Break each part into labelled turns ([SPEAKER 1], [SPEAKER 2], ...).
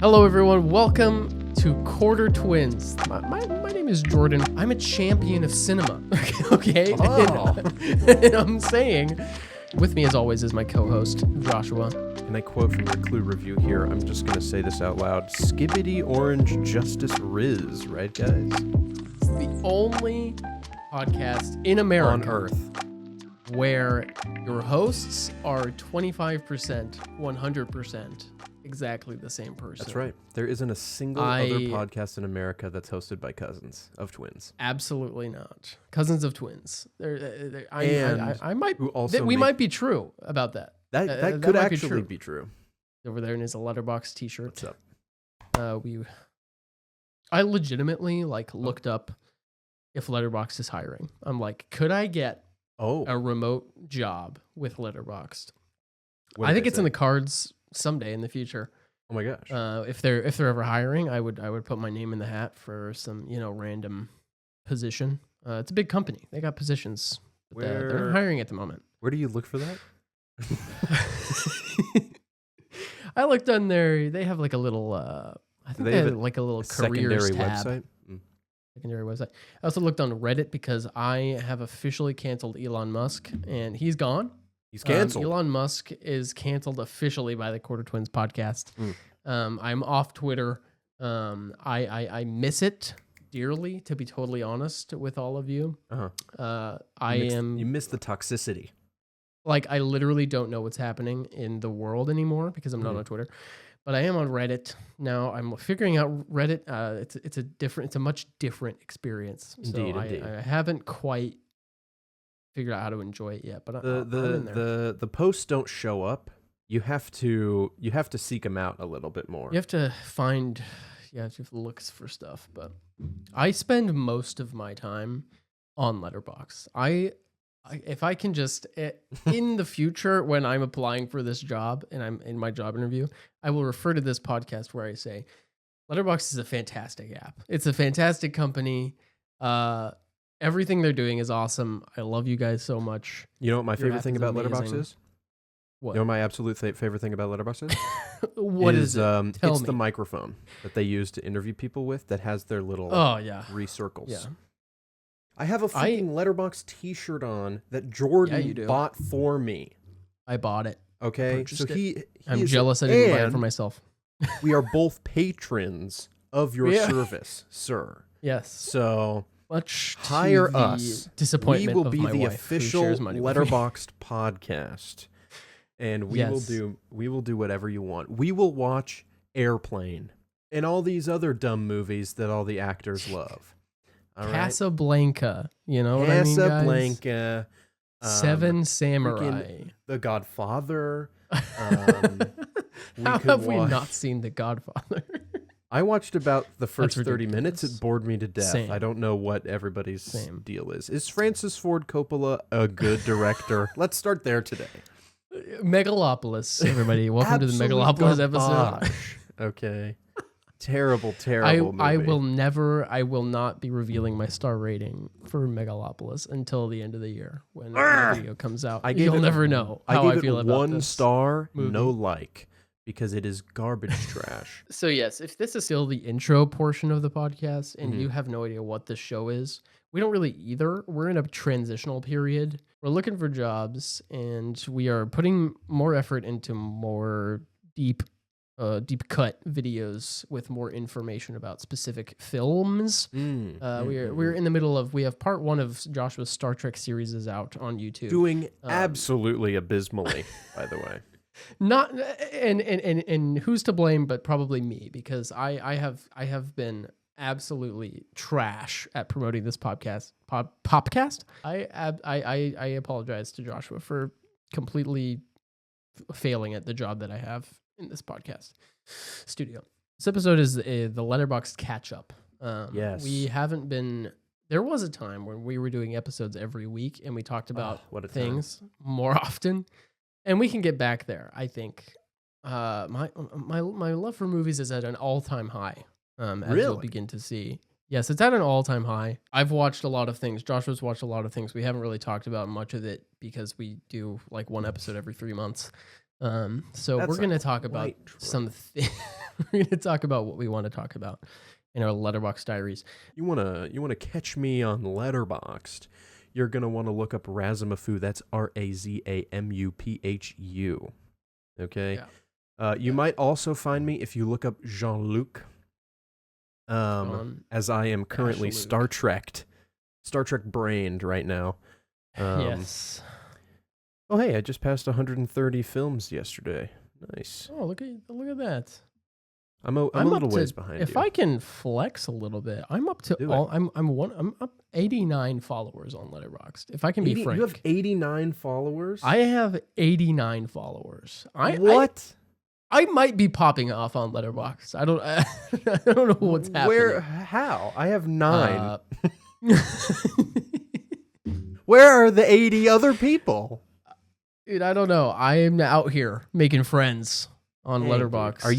[SPEAKER 1] Hello, everyone. Welcome to Quarter Twins. My name is Jordan. I'm a champion of cinema. Okay?
[SPEAKER 2] Oh.
[SPEAKER 1] And I'm saying, with me as always is my co-host, Joshua.
[SPEAKER 2] And I quote from your Clue review here. I'm just going to say this out loud. Skibbity orange justice riz, right, guys?
[SPEAKER 1] It's the only podcast in America
[SPEAKER 2] On Earth
[SPEAKER 1] where your hosts are 25%, 100% exactly the same person.
[SPEAKER 2] That's right. There isn't a single other podcast in America that's hosted by cousins of twins.
[SPEAKER 1] Absolutely not. Cousins of twins. I might.
[SPEAKER 2] Also
[SPEAKER 1] we might be true about that.
[SPEAKER 2] That could actually be true.
[SPEAKER 1] Over there in his Letterboxd t-shirt.
[SPEAKER 2] What's up?
[SPEAKER 1] I legitimately looked up if Letterboxd is hiring. I'm like, could I get a remote job with Letterboxd? I think it's in the cards someday in the future.
[SPEAKER 2] Oh my gosh.
[SPEAKER 1] If they're ever hiring, I would put my name in the hat for some random position. It's a big company. They got positions. But they're not hiring at the moment.
[SPEAKER 2] Where do you look for that?
[SPEAKER 1] I looked on there. They have like a little. I think they have like a little careers
[SPEAKER 2] secondary
[SPEAKER 1] tab.
[SPEAKER 2] website.
[SPEAKER 1] Secondary website. I also looked on Reddit because I have officially canceled Elon Musk, and he's gone.
[SPEAKER 2] He's canceled.
[SPEAKER 1] Elon Musk is canceled officially by the Quarter Twins podcast. I'm off Twitter. I miss it dearly, to be totally honest with all of you.
[SPEAKER 2] You miss the toxicity.
[SPEAKER 1] Like, I literally don't know what's happening in the world anymore because I'm not on Twitter. But I am on Reddit now. I'm figuring out Reddit. It's a much different experience.
[SPEAKER 2] Indeed.
[SPEAKER 1] I haven't quite figured out how to enenjoy it yet. But
[SPEAKER 2] the posts don't show up. You have to seek them out a little bit more.
[SPEAKER 1] You have to find. You have to look for stuff. But I spend most of my time on Letterboxd. If I can just, in the future, when I'm applying for this job and I'm in my job interview, I will refer to this podcast where I say, Letterboxd is a fantastic app. It's a fantastic company. Everything they're doing is awesome. I love you guys so much.
[SPEAKER 2] You know what my favorite thing about Letterboxd is?
[SPEAKER 1] What?
[SPEAKER 2] You know what my absolute favorite thing about Letterboxd is?
[SPEAKER 1] What is it?
[SPEAKER 2] It's the microphone that they use to interview people with that has their little recircles.
[SPEAKER 1] Yeah.
[SPEAKER 2] I have a fucking Letterboxd t-shirt on that Jordan bought for me.
[SPEAKER 1] I bought it.
[SPEAKER 2] Okay, so
[SPEAKER 1] I'm jealous I didn't buy it for myself.
[SPEAKER 2] We are both patrons of your service, sir.
[SPEAKER 1] Yes.
[SPEAKER 2] So
[SPEAKER 1] much
[SPEAKER 2] hire us.
[SPEAKER 1] Disappointment.
[SPEAKER 2] We will
[SPEAKER 1] of
[SPEAKER 2] be
[SPEAKER 1] my
[SPEAKER 2] the
[SPEAKER 1] wife,
[SPEAKER 2] official Letterboxd podcast, and we will do whatever you want. We will watch Airplane and all these other dumb movies that all the actors love. All
[SPEAKER 1] Casablanca,
[SPEAKER 2] right?
[SPEAKER 1] Casablanca, Seven Samurai,
[SPEAKER 2] The Godfather.
[SPEAKER 1] How have we not seen The Godfather?
[SPEAKER 2] I watched about the first 30 minutes. It bored me to death.
[SPEAKER 1] Same.
[SPEAKER 2] I don't know what everybody's deal is. Is Francis Ford Coppola a good director? Let's start there today.
[SPEAKER 1] Megalopolis, everybody. Welcome to the Megalopolis episode.
[SPEAKER 2] Okay. Terrible movie.
[SPEAKER 1] I will not be revealing my star rating for Megalopolis until the end of the year when the video comes out. You'll never know how I feel about this.
[SPEAKER 2] 1 star, movie. No like, because it is garbage trash.
[SPEAKER 1] So yes, if this is still the intro portion of the podcast and you have no idea what this show is, we don't really either. We're in a transitional period. We're looking for jobs and we are putting more effort into more deep cut videos with more information about specific films. We're in the middle of, we have part 1 of Joshua's Star Trek series is out on YouTube.
[SPEAKER 2] Doing absolutely abysmally, by the way.
[SPEAKER 1] Not and who's to blame but probably me, because I have been absolutely trash at promoting this podcast. I apologize to Joshua for completely failing at the job that I have in this podcast studio. This episode is the Letterboxd catch up.
[SPEAKER 2] Yes.
[SPEAKER 1] We haven't been. There was a time when we were doing episodes every week and we talked about things more often, and we can get back there. I think my love for movies is at an all-time high. As you'll begin to see. Yes, it's at an all-time high. I've watched a lot of things. Joshua's watched a lot of things. We haven't really talked about much of it because we do like one episode every 3 months. So
[SPEAKER 2] That's
[SPEAKER 1] we're going to talk about
[SPEAKER 2] quite true.
[SPEAKER 1] we're going to talk about what we want to talk about in our Letterboxd diaries.
[SPEAKER 2] You wanna catch me on Letterboxd? You're gonna want to look up Razamuphu. That's Razamuphu. Okay.
[SPEAKER 1] Yeah.
[SPEAKER 2] You might also find me if you look up Jean-Luc. As I am currently Star Trek brained right now.
[SPEAKER 1] Yes.
[SPEAKER 2] Oh, hey, I just passed 130 films yesterday. Nice.
[SPEAKER 1] Oh, look at that.
[SPEAKER 2] I'm a little ways behind you.
[SPEAKER 1] If I can flex a little bit, I'm up to I'm up 89 followers on Letterboxd. If I can be frank.
[SPEAKER 2] You have 89 followers?
[SPEAKER 1] I have 89 followers.
[SPEAKER 2] What?
[SPEAKER 1] I might be popping off on Letterboxd. I don't know what's happening.
[SPEAKER 2] How? I have 9. Where are the 80 other people?
[SPEAKER 1] Dude, I don't know. I am out here making friends on Letterboxd.
[SPEAKER 2] Are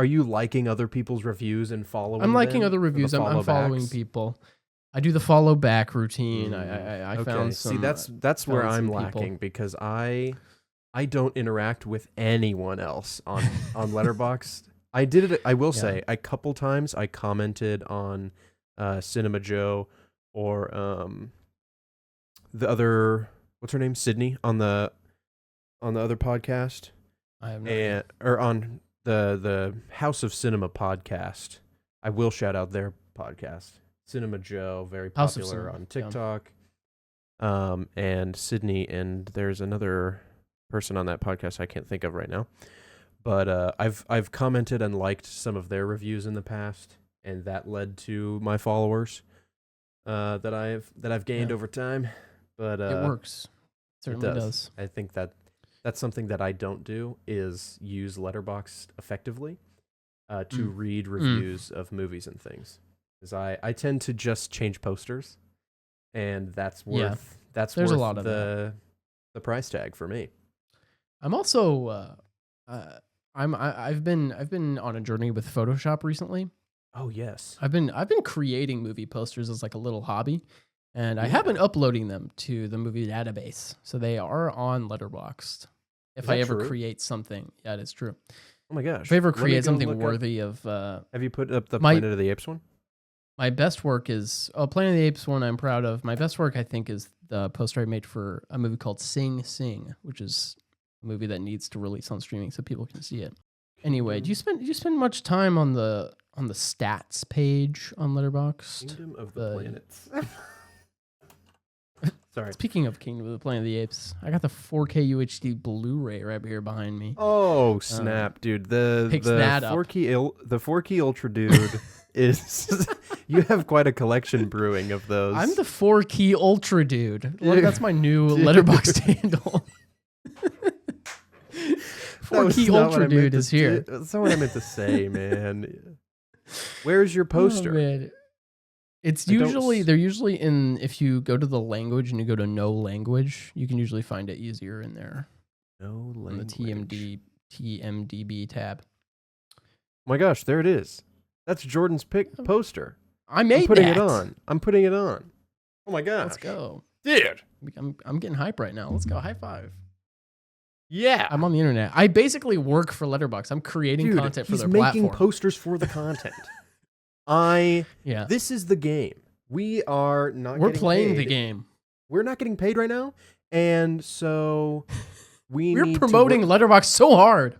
[SPEAKER 2] you liking other people's reviews and following?
[SPEAKER 1] I'm liking other reviews. I'm following people. I do the follow back routine. I found some.
[SPEAKER 2] See, that's where I'm lacking because I don't interact with anyone else on Letterboxd. I did it. I will say a couple times. I commented on Cinema Joe or the other, what's her name, Sydney, on the other podcast.
[SPEAKER 1] I have no idea.
[SPEAKER 2] Or on the House of Cinema podcast. I will shout out their podcast. Cinema Joe, very popular on TikTok. Yeah. And Sydney, and there's another person on that podcast I can't think of right now. But I've commented and liked some of their reviews in the past, and that led to my followers that I've gained over time. But
[SPEAKER 1] it works. It certainly does.
[SPEAKER 2] I think that's something that I don't do is use Letterboxd effectively to read reviews of movies and things. Because I tend to just change posters, and that's worth
[SPEAKER 1] there's
[SPEAKER 2] worth
[SPEAKER 1] a lot of
[SPEAKER 2] the price tag for me.
[SPEAKER 1] I'm also I've been on a journey with Photoshop recently.
[SPEAKER 2] Oh yes.
[SPEAKER 1] I've been creating movie posters as like a little hobby. And I have been uploading them to the movie database. So they are on Letterboxd. If I ever create something. Yeah, it is true.
[SPEAKER 2] Oh my gosh.
[SPEAKER 1] If I ever create something worthy of...
[SPEAKER 2] have you put up the Planet of the Apes one?
[SPEAKER 1] My best work is... Planet of the Apes one I'm proud of. My best work, I think, is the poster I made for a movie called Sing Sing, which is a movie that needs to release on streaming so people can see it. Anyway, do you spend much time on the stats page on Letterboxd?
[SPEAKER 2] Kingdom of the Planets. Sorry.
[SPEAKER 1] Speaking of Kingdom of the Planet of the Apes, I got the 4K UHD Blu-ray right here behind me.
[SPEAKER 2] Oh snap, dude! The 4K Ultra dude is. You have quite a collection brewing of those.
[SPEAKER 1] I'm the 4K Ultra dude. That's my new Letterboxd handle. 4K Ultra dude is here.
[SPEAKER 2] That's not what I meant to say, man. Where's your poster?
[SPEAKER 1] Oh, man. They're usually in, if you go to the language and you go to no language, you can usually find it easier in there.
[SPEAKER 2] No language.
[SPEAKER 1] On the TMDB tab.
[SPEAKER 2] Oh my gosh, there it is. That's Jordan's poster.
[SPEAKER 1] I made
[SPEAKER 2] I'm putting it on. I'm putting it on. Oh my gosh.
[SPEAKER 1] Let's go.
[SPEAKER 2] Dude.
[SPEAKER 1] I'm getting hype right now. Let's go. High five.
[SPEAKER 2] Yeah.
[SPEAKER 1] I'm on the internet. I basically work for Letterboxd. I'm creating content for their platform.
[SPEAKER 2] He's making posters for the content. This is the game. We're
[SPEAKER 1] playing the game.
[SPEAKER 2] We're not getting paid right now, and so we're
[SPEAKER 1] promoting Letterboxd so hard.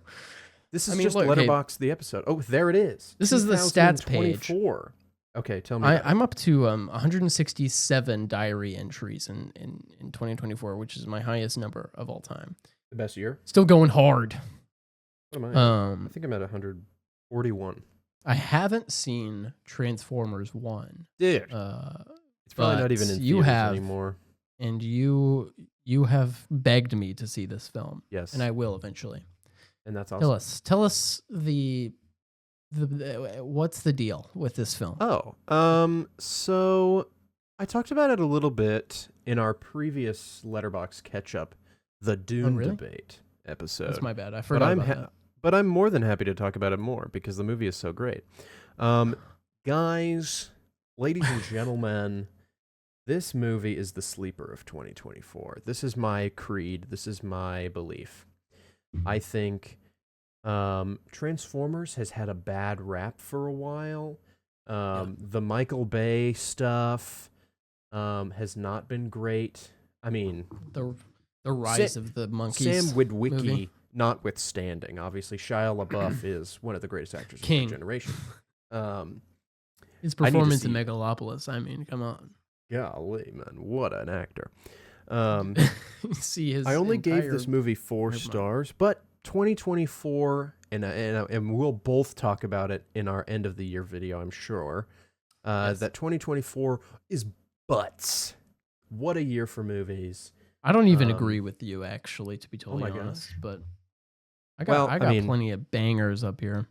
[SPEAKER 2] This is just Letterboxd the episode. Oh, there it is.
[SPEAKER 1] This is the stats page.
[SPEAKER 2] Okay, tell me.
[SPEAKER 1] I'm up to 167 diary entries in 2024, which is my highest number of all time.
[SPEAKER 2] The best year.
[SPEAKER 1] Still going hard.
[SPEAKER 2] What am I? I think I'm at 141.
[SPEAKER 1] I haven't seen Transformers 1.
[SPEAKER 2] Dude. It's probably not even in theaters anymore.
[SPEAKER 1] And you have begged me to see this film.
[SPEAKER 2] Yes.
[SPEAKER 1] And I will eventually.
[SPEAKER 2] And that's awesome.
[SPEAKER 1] Tell us the what's the deal with this film?
[SPEAKER 2] So I talked about it a little bit in our previous Letterboxd catch-up, the Dune debate episode.
[SPEAKER 1] That's my bad. I forgot about that.
[SPEAKER 2] But I'm more than happy to talk about it more because the movie is so great. Guys, ladies and gentlemen, this movie is the sleeper of 2024. This is my creed. This is my belief. I think Transformers has had a bad rap for a while. The Michael Bay stuff has not been great. I mean,
[SPEAKER 1] the rise of the monkeys.
[SPEAKER 2] Sam Witwicky
[SPEAKER 1] movie.
[SPEAKER 2] notwithstanding, obviously Shia LaBeouf is one of the greatest actors of
[SPEAKER 1] King.
[SPEAKER 2] our generation.
[SPEAKER 1] His performance in Megalopolis. I mean, come on.
[SPEAKER 2] Golly, man, what an actor.
[SPEAKER 1] See his.
[SPEAKER 2] I only gave this movie 4 stars, but 2024, and we'll both talk about it in our end of the year video, I'm sure. That 2024 is butts. What a year for movies.
[SPEAKER 1] I don't even agree with you, actually, to be totally honest. But I got plenty of bangers up here.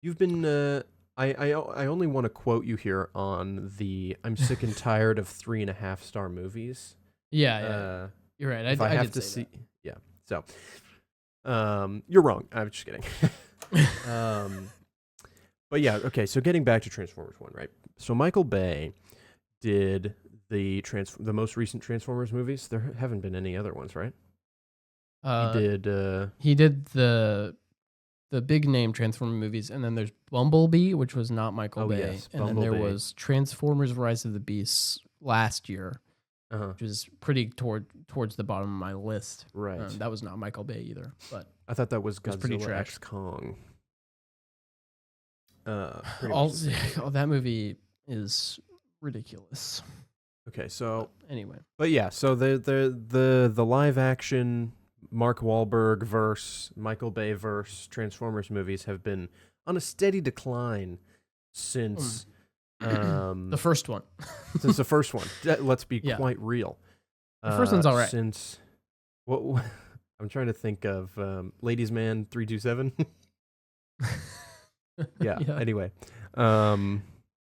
[SPEAKER 2] You've been. I only want to quote you here on the I'm sick and tired of 3.5-star movies.
[SPEAKER 1] Yeah. You're right.
[SPEAKER 2] I have to see. That. Yeah. So, you're wrong. I'm just kidding. But yeah. Okay. So getting back to Transformers 1, right? So Michael Bay did the most recent Transformers movies. There haven't been any other ones, right?
[SPEAKER 1] He did the big name Transformer movies, and then there's Bumblebee, which was not Michael Bay,
[SPEAKER 2] yes,
[SPEAKER 1] and then there was Transformers: Rise of the Beasts last year, which was pretty towards the bottom of my list.
[SPEAKER 2] Right,
[SPEAKER 1] that was not Michael Bay either, but
[SPEAKER 2] I thought that was
[SPEAKER 1] pretty
[SPEAKER 2] Godzilla
[SPEAKER 1] trash.
[SPEAKER 2] X Kong.
[SPEAKER 1] That movie is ridiculous.
[SPEAKER 2] Okay, so
[SPEAKER 1] anyway,
[SPEAKER 2] but yeah, so the live action Mark Wahlberg verse Michael Bay verse Transformers movies have been on a steady decline since
[SPEAKER 1] the first one.
[SPEAKER 2] Since the first one, let's be quite real.
[SPEAKER 1] The first one's all right.
[SPEAKER 2] Since what I'm trying to think of, Ladies Man 327. Yeah. Anyway.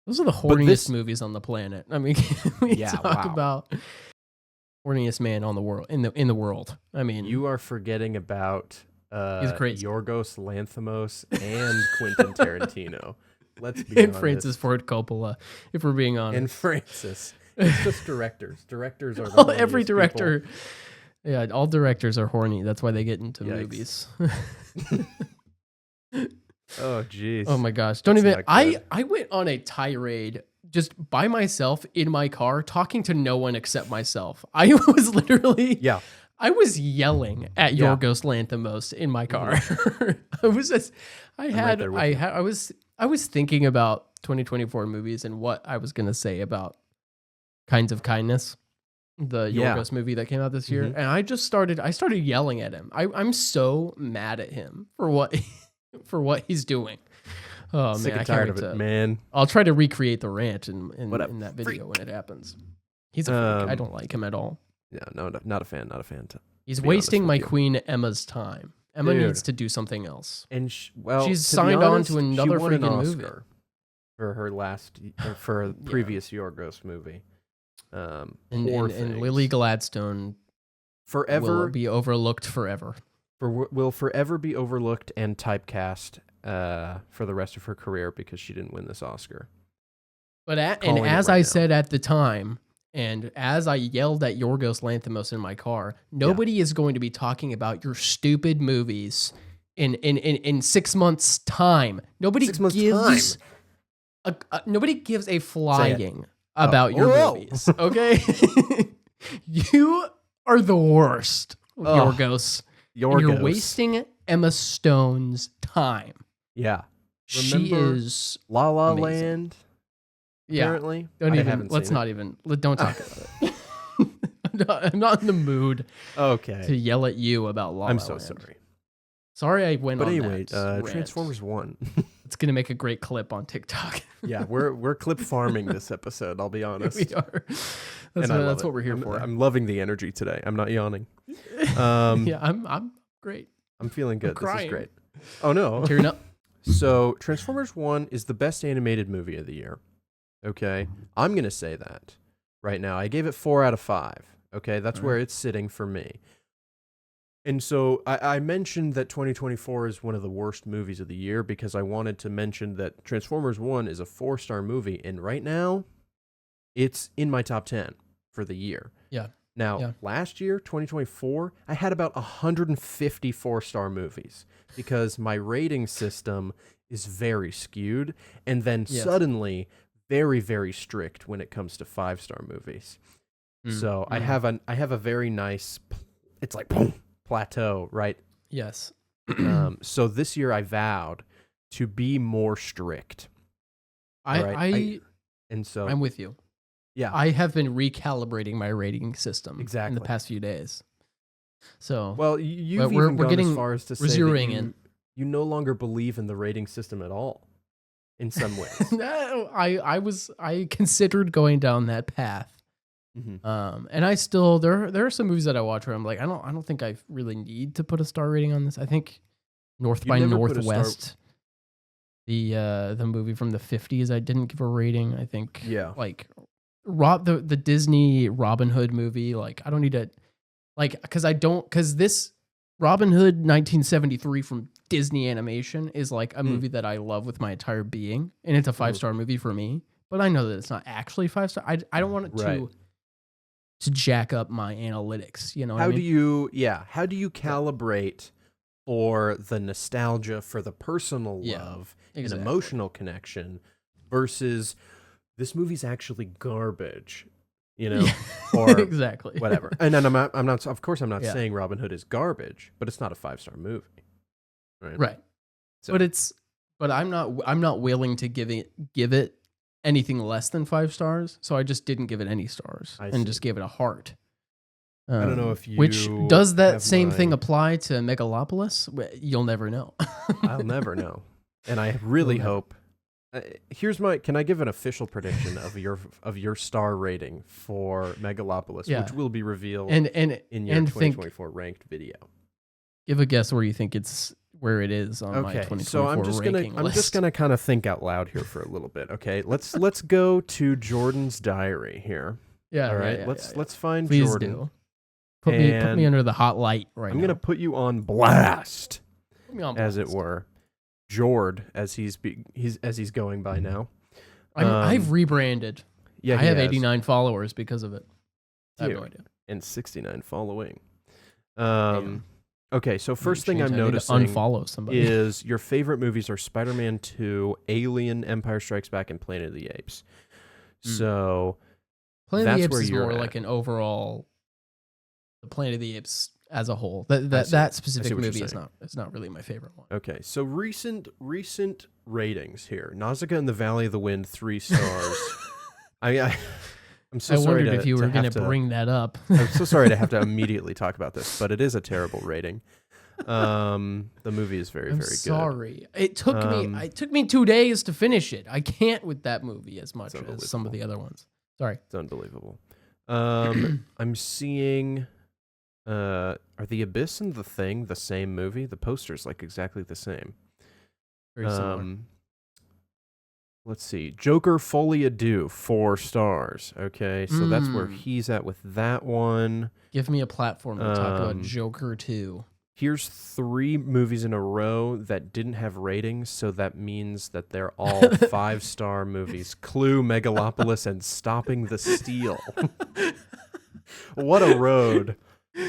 [SPEAKER 1] Those are the horniest movies on the planet. I mean, we talk about horniest man on the world in the world. I mean,
[SPEAKER 2] you are forgetting about
[SPEAKER 1] he's crazy.
[SPEAKER 2] Yorgos Lanthimos and Quentin Tarantino. Let's be
[SPEAKER 1] and
[SPEAKER 2] honest.
[SPEAKER 1] Francis Ford Coppola, if we're being honest.
[SPEAKER 2] And Francis. It's just directors. Directors are the
[SPEAKER 1] every director.
[SPEAKER 2] People.
[SPEAKER 1] Yeah, all directors are horny. That's why they get into movies.
[SPEAKER 2] Oh jeez.
[SPEAKER 1] Oh my gosh. Don't even I went on a tirade just by myself in my car talking to no one except myself. I was literally I was yelling at Yorgos Lanthimos in my car. I was thinking about 2024 movies and what I was going to say about Kinds of Kindness, the Yorgos movie that came out this year, and I started yelling at him. I'm so mad at him for what he's doing. Oh
[SPEAKER 2] Sick
[SPEAKER 1] man,
[SPEAKER 2] and tired of it, man.
[SPEAKER 1] I'll try to recreate the rant in that video when it happens. He's a freak. I don't like him at all.
[SPEAKER 2] Yeah, no, not a fan. Not a fan.
[SPEAKER 1] He's wasting my queen Emma's time. Emma needs to do something else.
[SPEAKER 2] And
[SPEAKER 1] she's signed on to another freaking movie
[SPEAKER 2] for her previous Yorgos movie.
[SPEAKER 1] And Lily Gladstone will be overlooked forever.
[SPEAKER 2] Will forever be overlooked and typecast for the rest of her career because she didn't win this Oscar.
[SPEAKER 1] But as I said at the time, and as I yelled at Yorgos Lanthimos in my car, nobody is going to be talking about your stupid movies in 6 months' time. Nobody gives a flying about your movies. Okay, you are the worst, Yorgos. You're wasting Emma Stone's time.
[SPEAKER 2] Yeah.
[SPEAKER 1] She is
[SPEAKER 2] La La Land. Apparently.
[SPEAKER 1] Don't talk about it. I'm not in the mood to yell at you about La La Land.
[SPEAKER 2] I'm so sorry.
[SPEAKER 1] Sorry I went on that.
[SPEAKER 2] But anyway, Transformers 1.
[SPEAKER 1] It's going to make a great clip on TikTok.
[SPEAKER 2] Yeah, we're clip farming this episode, I'll be honest.
[SPEAKER 1] We are. That's what we're here for.
[SPEAKER 2] I'm loving the energy today. I'm not yawning.
[SPEAKER 1] Yeah, I'm great.
[SPEAKER 2] I'm feeling good. This is great. Oh no.
[SPEAKER 1] Tearing up.
[SPEAKER 2] So, Transformers 1 is the best animated movie of the year. Okay? I'm going to say that right now. I gave it 4 out of 5. Okay? That's where it's sitting for me. And so I mentioned that 2024 is one of the worst movies of the year because I wanted to mention that Transformers 1 is a 4-star movie. And right now, it's in my top 10 for the year.
[SPEAKER 1] Yeah.
[SPEAKER 2] Now, last year, 2024, I had about 150 4-star movies because my rating system is very skewed and then suddenly very, very strict when it comes to 5-star movies. So I have a very nice, it's like boom, plateau, right?
[SPEAKER 1] Yes.
[SPEAKER 2] So this year I vowed to be more strict.
[SPEAKER 1] And so I'm with you.
[SPEAKER 2] Yeah.
[SPEAKER 1] I have been recalibrating my rating system
[SPEAKER 2] in
[SPEAKER 1] the past few days. So
[SPEAKER 2] well, you've even gone as far as to say that you no longer believe in the rating system at all in some ways.
[SPEAKER 1] No, I considered going down that path. And I still there are some movies that I watch where I'm like, I don't think I really need to put a star rating on this. I think North by Northwest, the movie from the 50s, I didn't give a rating. I think like the Disney Robin Hood movie, like I don't need to because this Robin Hood 1973 from Disney Animation is like a movie that I love with my entire being, and it's a 5-star movie for me. But I know that it's not actually 5-star. I don't want it to jack up my analytics. You know,
[SPEAKER 2] how do you calibrate for the nostalgia, for the personal love and emotional connection versus this movie's actually garbage, you know, or
[SPEAKER 1] exactly
[SPEAKER 2] whatever. And then I'm not of course I'm not saying Robin Hood is garbage, but it's not a 5-star movie. Right.
[SPEAKER 1] So. But I'm not willing to give it anything less than 5 stars. So I just didn't give it any stars and just gave it a heart.
[SPEAKER 2] I don't know if you
[SPEAKER 1] which does that same thing apply to Megalopolis? You'll never know.
[SPEAKER 2] I'll never know. And I really hope. Can I give an official prediction of your star rating for Megalopolis, which will be revealed in your 2024 ranked video?
[SPEAKER 1] Give a guess where it is on my 2024
[SPEAKER 2] so I'm just gonna kind of think out loud here for a little bit. Okay, let's go to Jordan's diary here.
[SPEAKER 1] Yeah.
[SPEAKER 2] All right. Let's find
[SPEAKER 1] Please
[SPEAKER 2] Jordan.
[SPEAKER 1] Do. Put me under the hot light right now.
[SPEAKER 2] I'm gonna put you on blast, as it were. Jord, as he's going by now.
[SPEAKER 1] I've rebranded.
[SPEAKER 2] Yeah,
[SPEAKER 1] I have 89 followers because of it. I have no idea.
[SPEAKER 2] And 69 following. Okay, so first thing I'm noticing
[SPEAKER 1] unfollow somebody.
[SPEAKER 2] is your favorite movies are Spider-Man 2, Alien, Empire Strikes Back, and Planet of the Apes. So
[SPEAKER 1] Planet of the Apes is more like an overall. The Planet of the Apes as a whole. That specific movie is not really my favorite one.
[SPEAKER 2] Okay, so recent ratings here. Nausicaa and the Valley of the Wind, 3 stars. I'm so sorry.
[SPEAKER 1] I wondered if you were going to bring that up.
[SPEAKER 2] I'm so sorry to have to immediately talk about this, but it is a terrible rating. The movie is very, very good.
[SPEAKER 1] Sorry. It took me 2 days to finish it. I can't with that movie as much as some of the other ones. Sorry.
[SPEAKER 2] It's unbelievable. I'm seeing are The Abyss and The Thing the same movie? The poster's like exactly the same.
[SPEAKER 1] Very similar.
[SPEAKER 2] Let's see. Joker Folie à Deux, 4 stars. Okay, so that's where he's at with that one.
[SPEAKER 1] Give me a platform to talk about Joker 2.
[SPEAKER 2] Here's 3 movies in a row that didn't have ratings, so that means that they're all 5-star movies. Clue, Megalopolis, and Stopping the Steal. What a road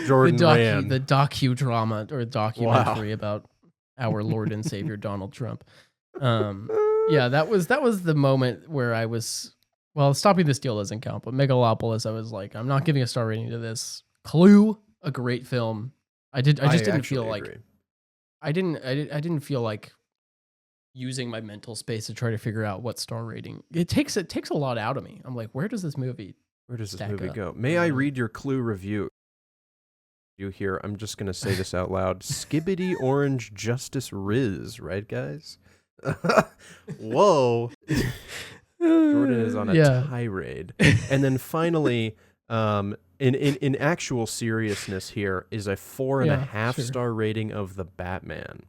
[SPEAKER 2] Jordan ran.
[SPEAKER 1] The docudrama or documentary about our Lord and Savior Donald Trump. Yeah, that was the moment where I was, Stopping the Steal doesn't count, but Megalopolis, I was like, I'm not giving a star rating to this. Clue, a great film. I didn't feel like using my mental space to try to figure out what star rating. It takes a lot out of me. I'm like, where does this movie
[SPEAKER 2] go? May I read your Clue review? You here? I'm just gonna say this out loud. Skibbity Orange Justice Riz, right, guys? Whoa. Jordan is on a tirade. And then finally, in actual seriousness, here is a 4.5 star rating of The Batman.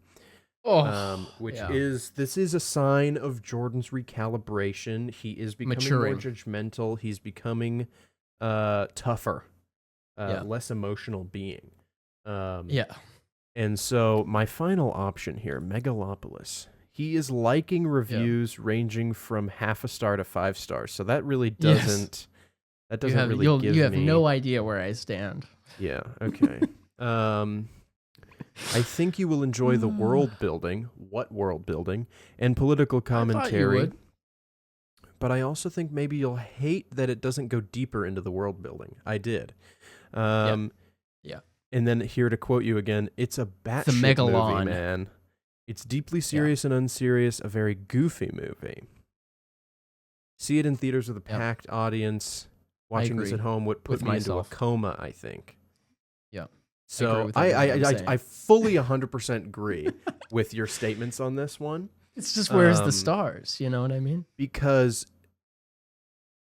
[SPEAKER 2] Which is a sign of Jordan's recalibration. He is becoming more judgmental. He's becoming tougher, less emotional being. And so my final option here, Megalopolis. He is liking reviews ranging from 0.5 star to 5 stars. So that really doesn't That doesn't really give me...
[SPEAKER 1] You have no idea where I stand.
[SPEAKER 2] Yeah, okay. I think you will enjoy the world building, and political commentary.
[SPEAKER 1] I thought you would.
[SPEAKER 2] But I also think maybe you'll hate that it doesn't go deeper into the world building. I did.
[SPEAKER 1] Yeah.
[SPEAKER 2] And then here to quote you again, it's a batshit movie, man. It's deeply serious and unserious, a very goofy movie. See it in theaters with a packed audience. Watching this at home would put me into a coma, I think.
[SPEAKER 1] Yeah.
[SPEAKER 2] So I fully 100% agree with your statements on this one.
[SPEAKER 1] It's just where's the stars, you know what I mean?
[SPEAKER 2] Because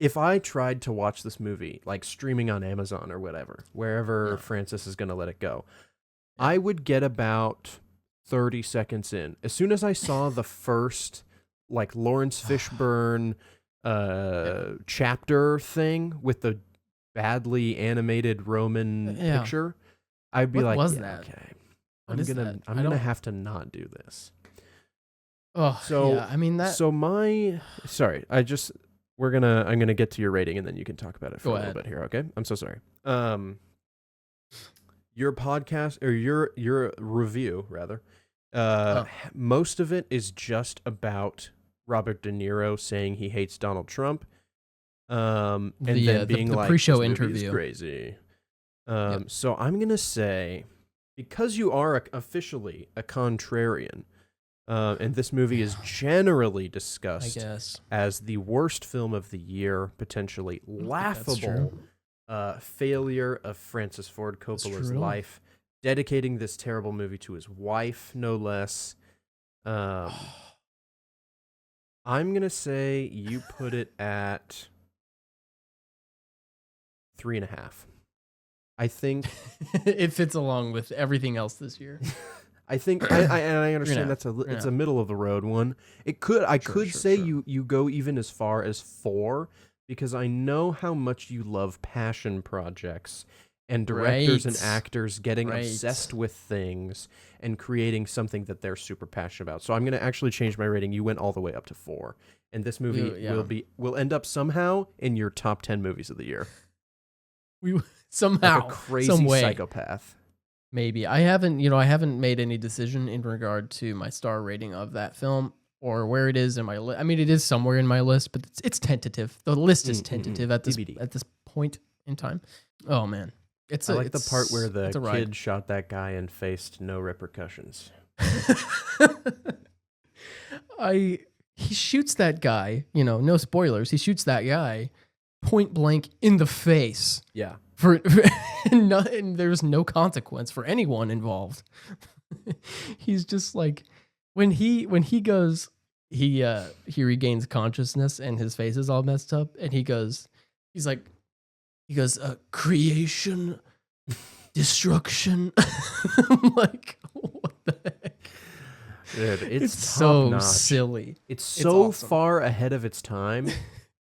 [SPEAKER 2] if I tried to watch this movie, like streaming on Amazon or whatever, wherever Francis is going to let it go, I would get about 30 seconds in. As soon as I saw the first, like, Lawrence Fishburne chapter thing with the badly animated Roman picture, I'd be like, okay, I'm gonna have to not do this.
[SPEAKER 1] Oh, so I mean that.
[SPEAKER 2] So I'm gonna get to your rating and then you can talk about it for a little bit here. Okay, I'm so sorry. Your podcast or your review rather, most of it is just about Robert De Niro saying he hates Donald Trump, and then being
[SPEAKER 1] the
[SPEAKER 2] like,
[SPEAKER 1] pre-show
[SPEAKER 2] this movie
[SPEAKER 1] interview
[SPEAKER 2] is crazy. So I'm gonna say, because you are officially a contrarian, and this movie is generally discussed as the worst film of the year, potentially laughable failure of Francis Ford Coppola's life, dedicating this terrible movie to his wife, no less. I'm going to say you put it at 3.5. I think
[SPEAKER 1] it fits along with everything else this year.
[SPEAKER 2] I think I understand it's a middle of the road one. I could say you go even as far as 4 because I know how much you love passion projects and directors and actors getting obsessed with things and creating something that they're super passionate about. So I'm going to actually change my rating. You went all the way up to 4, and this movie will end up somehow in your top 10 movies of the year.
[SPEAKER 1] Somehow,
[SPEAKER 2] like a crazy psychopath.
[SPEAKER 1] Maybe I haven't made any decision in regard to my star rating of that film or where it is in my list. I mean, it is somewhere in my list, but it's tentative. The list is tentative at this point in time. Oh man,
[SPEAKER 2] I like the part where the kid shot that guy and faced no repercussions.
[SPEAKER 1] He shoots that guy. You know, no spoilers. He shoots that guy point blank in the face.
[SPEAKER 2] Yeah.
[SPEAKER 1] And there's no consequence for anyone involved. He's just like when he goes, he regains consciousness and his face is all messed up, and he goes, creation, destruction. I'm like, what the heck?
[SPEAKER 2] Dude, it's
[SPEAKER 1] so silly.
[SPEAKER 2] It's so awesome. Far ahead of its time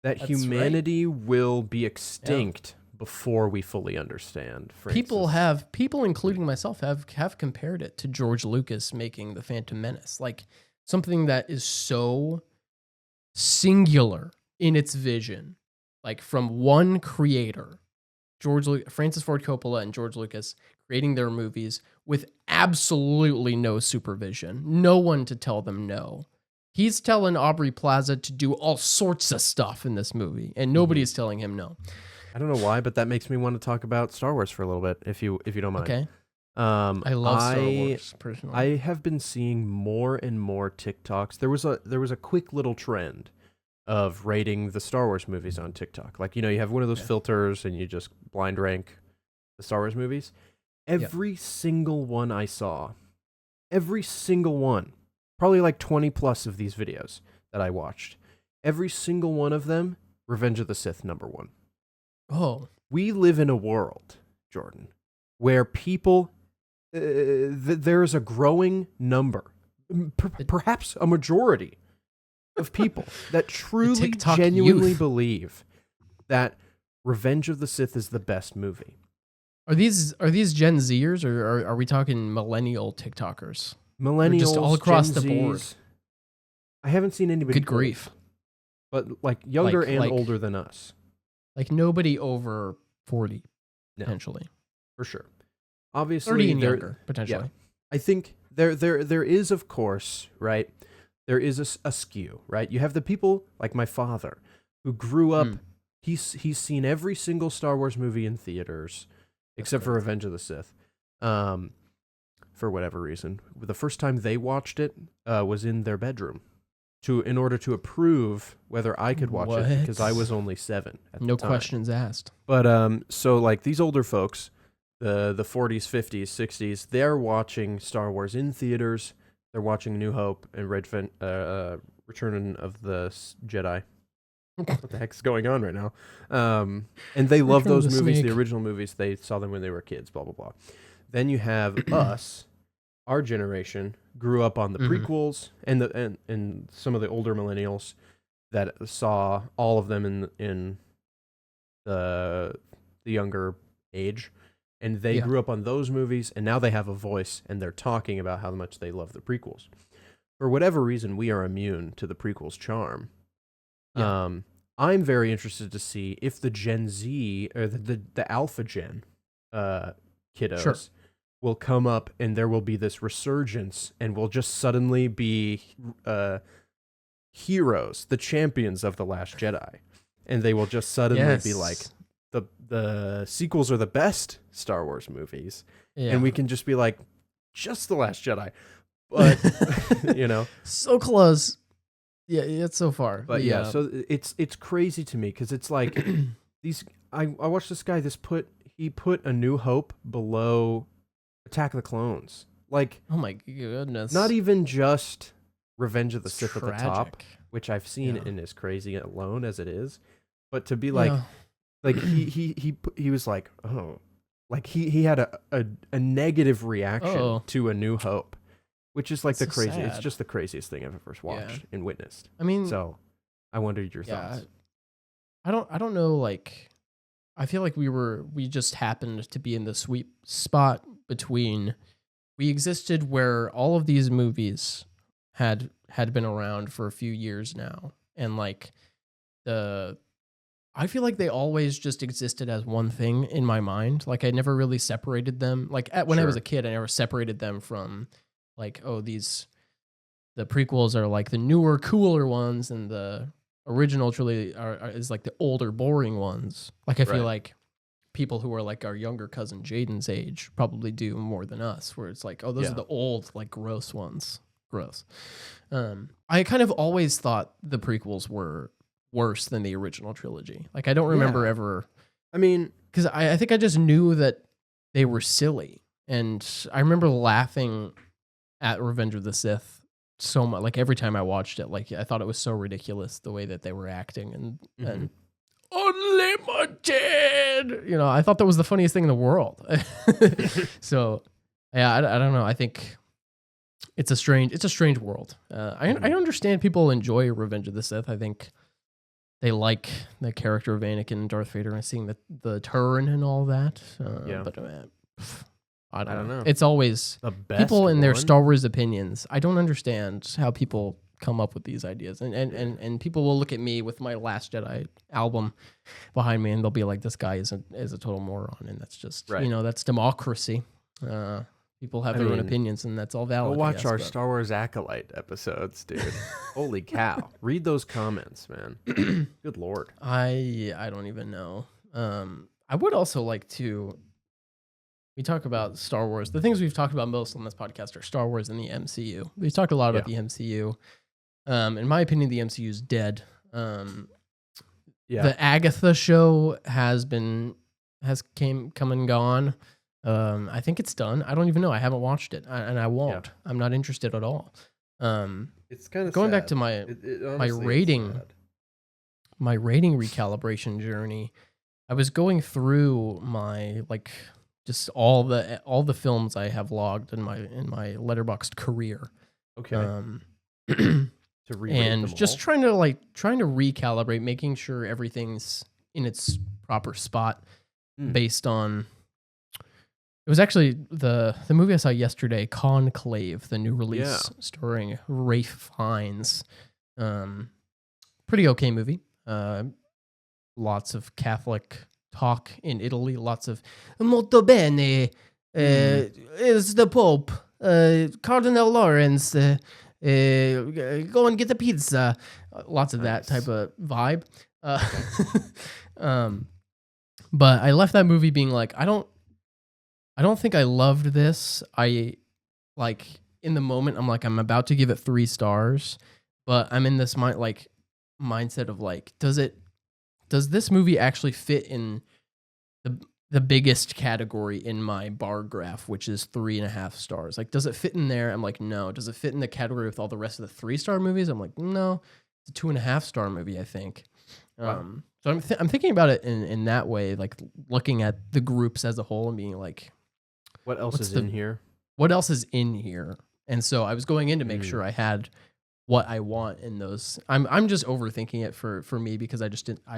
[SPEAKER 2] that humanity will be extinct before we fully understand.
[SPEAKER 1] People, including myself, have compared it to George Lucas making The Phantom Menace, like something that is so singular in its vision, like from one creator, Francis Ford Coppola and George Lucas, creating their movies with absolutely no supervision, no one to tell them no. He's telling Aubrey Plaza to do all sorts of stuff in this movie, and nobody's telling him no.
[SPEAKER 2] I don't know why, but that makes me want to talk about Star Wars for a little bit, if you don't mind.
[SPEAKER 1] Okay. I love Star Wars personally.
[SPEAKER 2] I have been seeing more and more TikToks. There was a quick little trend of rating the Star Wars movies on TikTok. Like, you have one of those filters and you just blind rank the Star Wars movies. Every single one I saw, every single one, probably like 20 plus of these videos that I watched, every single one of them, Revenge of the Sith #1.
[SPEAKER 1] Oh.
[SPEAKER 2] We live in a world, Jordan, where people, there is a growing number, perhaps a majority of people that truly, genuinely believe that Revenge of the Sith is the best movie.
[SPEAKER 1] Are these Gen Zers or are we talking millennial TikTokers?
[SPEAKER 2] Millennials,
[SPEAKER 1] just all across
[SPEAKER 2] Gen
[SPEAKER 1] the board.
[SPEAKER 2] Zs. I haven't seen anybody.
[SPEAKER 1] Good grief.
[SPEAKER 2] But like younger and older than us.
[SPEAKER 1] Like nobody over 40
[SPEAKER 2] No.
[SPEAKER 1] potentially.
[SPEAKER 2] For sure. Obviously,
[SPEAKER 1] 30 and younger potentially.
[SPEAKER 2] Yeah, I think there is, of course, right? There is a skew, right? You have the people like my father who grew up. He's seen every single Star Wars movie in theaters, except for Revenge of the Sith. For whatever reason, the first time they watched it was in their bedroom, in order to approve whether I could watch it because I was only 7 at the time.
[SPEAKER 1] No questions asked.
[SPEAKER 2] But so like these older folks, the 40s, 50s, 60s, they're watching Star Wars in theaters. They're watching New Hope and Return of the Jedi. What the heck's going on right now? And they love those movies, the original movies. They saw them when they were kids, blah, blah, blah. Then you have us, our generation, grew up on the prequels and some of the older millennials that saw all of them in the younger age. And they grew up on those movies, and now they have a voice, and they're talking about how much they love the prequels. For whatever reason, we are immune to the prequels' charm. Yeah. I'm very interested to see if the Gen Z, or the Alpha Gen kiddos will come up, and there will be this resurgence, and will just suddenly be heroes, the champions of The Last Jedi. And they will just suddenly be like, the sequels are the best Star Wars movies, and we can just be like, just The Last Jedi, but you know,
[SPEAKER 1] so close. Yeah, it's so far.
[SPEAKER 2] But yeah, so it's crazy to me because it's like these. I watched this guy. He put A New Hope below Attack of the Clones. Like,
[SPEAKER 1] oh my goodness,
[SPEAKER 2] not even just Revenge of the Sith at the top, which I've seen and is crazy alone as it is, but to be like. Like he was like, oh, like he had a negative reaction to A New Hope, which is like it's just the craziest thing I've ever watched and witnessed.
[SPEAKER 1] I mean,
[SPEAKER 2] so I wondered your thoughts.
[SPEAKER 1] I don't know. Like, I feel like we just happened to be in the sweet spot between we existed where all of these movies had been around for a few years now, and like I feel like they always just existed as one thing in my mind. Like I never really separated them. Like when I was a kid, I never separated them from like, oh, the prequels are like the newer, cooler ones, and the original trilogy is like the older, boring ones. Like I feel like people who are like our younger cousin Jaden's age probably do more than us, where it's like, oh, those are the old, like gross ones. Gross. I kind of always thought the prequels were worse than the original trilogy. Like I don't remember ever.
[SPEAKER 2] I mean,
[SPEAKER 1] because I think I just knew that they were silly, and I remember laughing at Revenge of the Sith so much. Like every time I watched it, like I thought it was so ridiculous the way that they were acting and unlimited. You know, I thought that was the funniest thing in the world. So yeah, I don't know. I think it's a strange world. I understand people enjoy Revenge of the Sith. I think they like the character of Anakin and Darth Vader and seeing the turn and all that. But I don't know. It's always
[SPEAKER 2] the best
[SPEAKER 1] people in their Star Wars opinions. I don't understand how people come up with these ideas. And people will look at me with my Last Jedi album behind me, and they'll be like, this guy is a total moron. And that's just, that's democracy. People have their own opinions, and that's all valid.
[SPEAKER 2] Go watch our Star Wars Acolyte episodes, dude. Holy cow. Read those comments, man. Good Lord.
[SPEAKER 1] I don't even know. I would also like to... We talk about Star Wars. The things we've talked about most on this podcast are Star Wars and the MCU. We've talked a lot about the MCU. In my opinion, the MCU is dead. The Agatha show has come and gone. I think it's done. I don't even know. I haven't watched it, and I won't. I'm not interested at all.
[SPEAKER 2] It's kind of
[SPEAKER 1] going
[SPEAKER 2] sad.
[SPEAKER 1] back to my rating recalibration journey. I was going through my just all the films I have logged in my Letterboxd career.
[SPEAKER 2] Okay.
[SPEAKER 1] To and just trying to recalibrate, making sure everything's in its proper spot based on. It was actually the movie I saw yesterday, Conclave, the new release starring Ralph Fiennes. Pretty okay movie. lots of Catholic talk in Italy. Lots of molto bene. Is the Pope Cardinal Lawrence? Go and get the pizza. Lots of that type of vibe. But I left that movie being like, I don't think I loved this. I like in the moment, I'm like, I'm about to give it 3 stars, but I'm in this mindset of like, does this movie actually fit in the biggest category in my bar graph, which is 3.5 stars? Like, does it fit in there? I'm like, no. Does it fit in the category with all the rest of the 3-star movies? I'm like, no. It's a 2.5-star movie, I think.
[SPEAKER 2] Wow.
[SPEAKER 1] So I'm thinking about it in that way, like looking at the groups as a whole and being like,
[SPEAKER 2] what else is in here?
[SPEAKER 1] What else is in here? And so I was going in to make sure I had what I want in those. I'm just overthinking it for me because I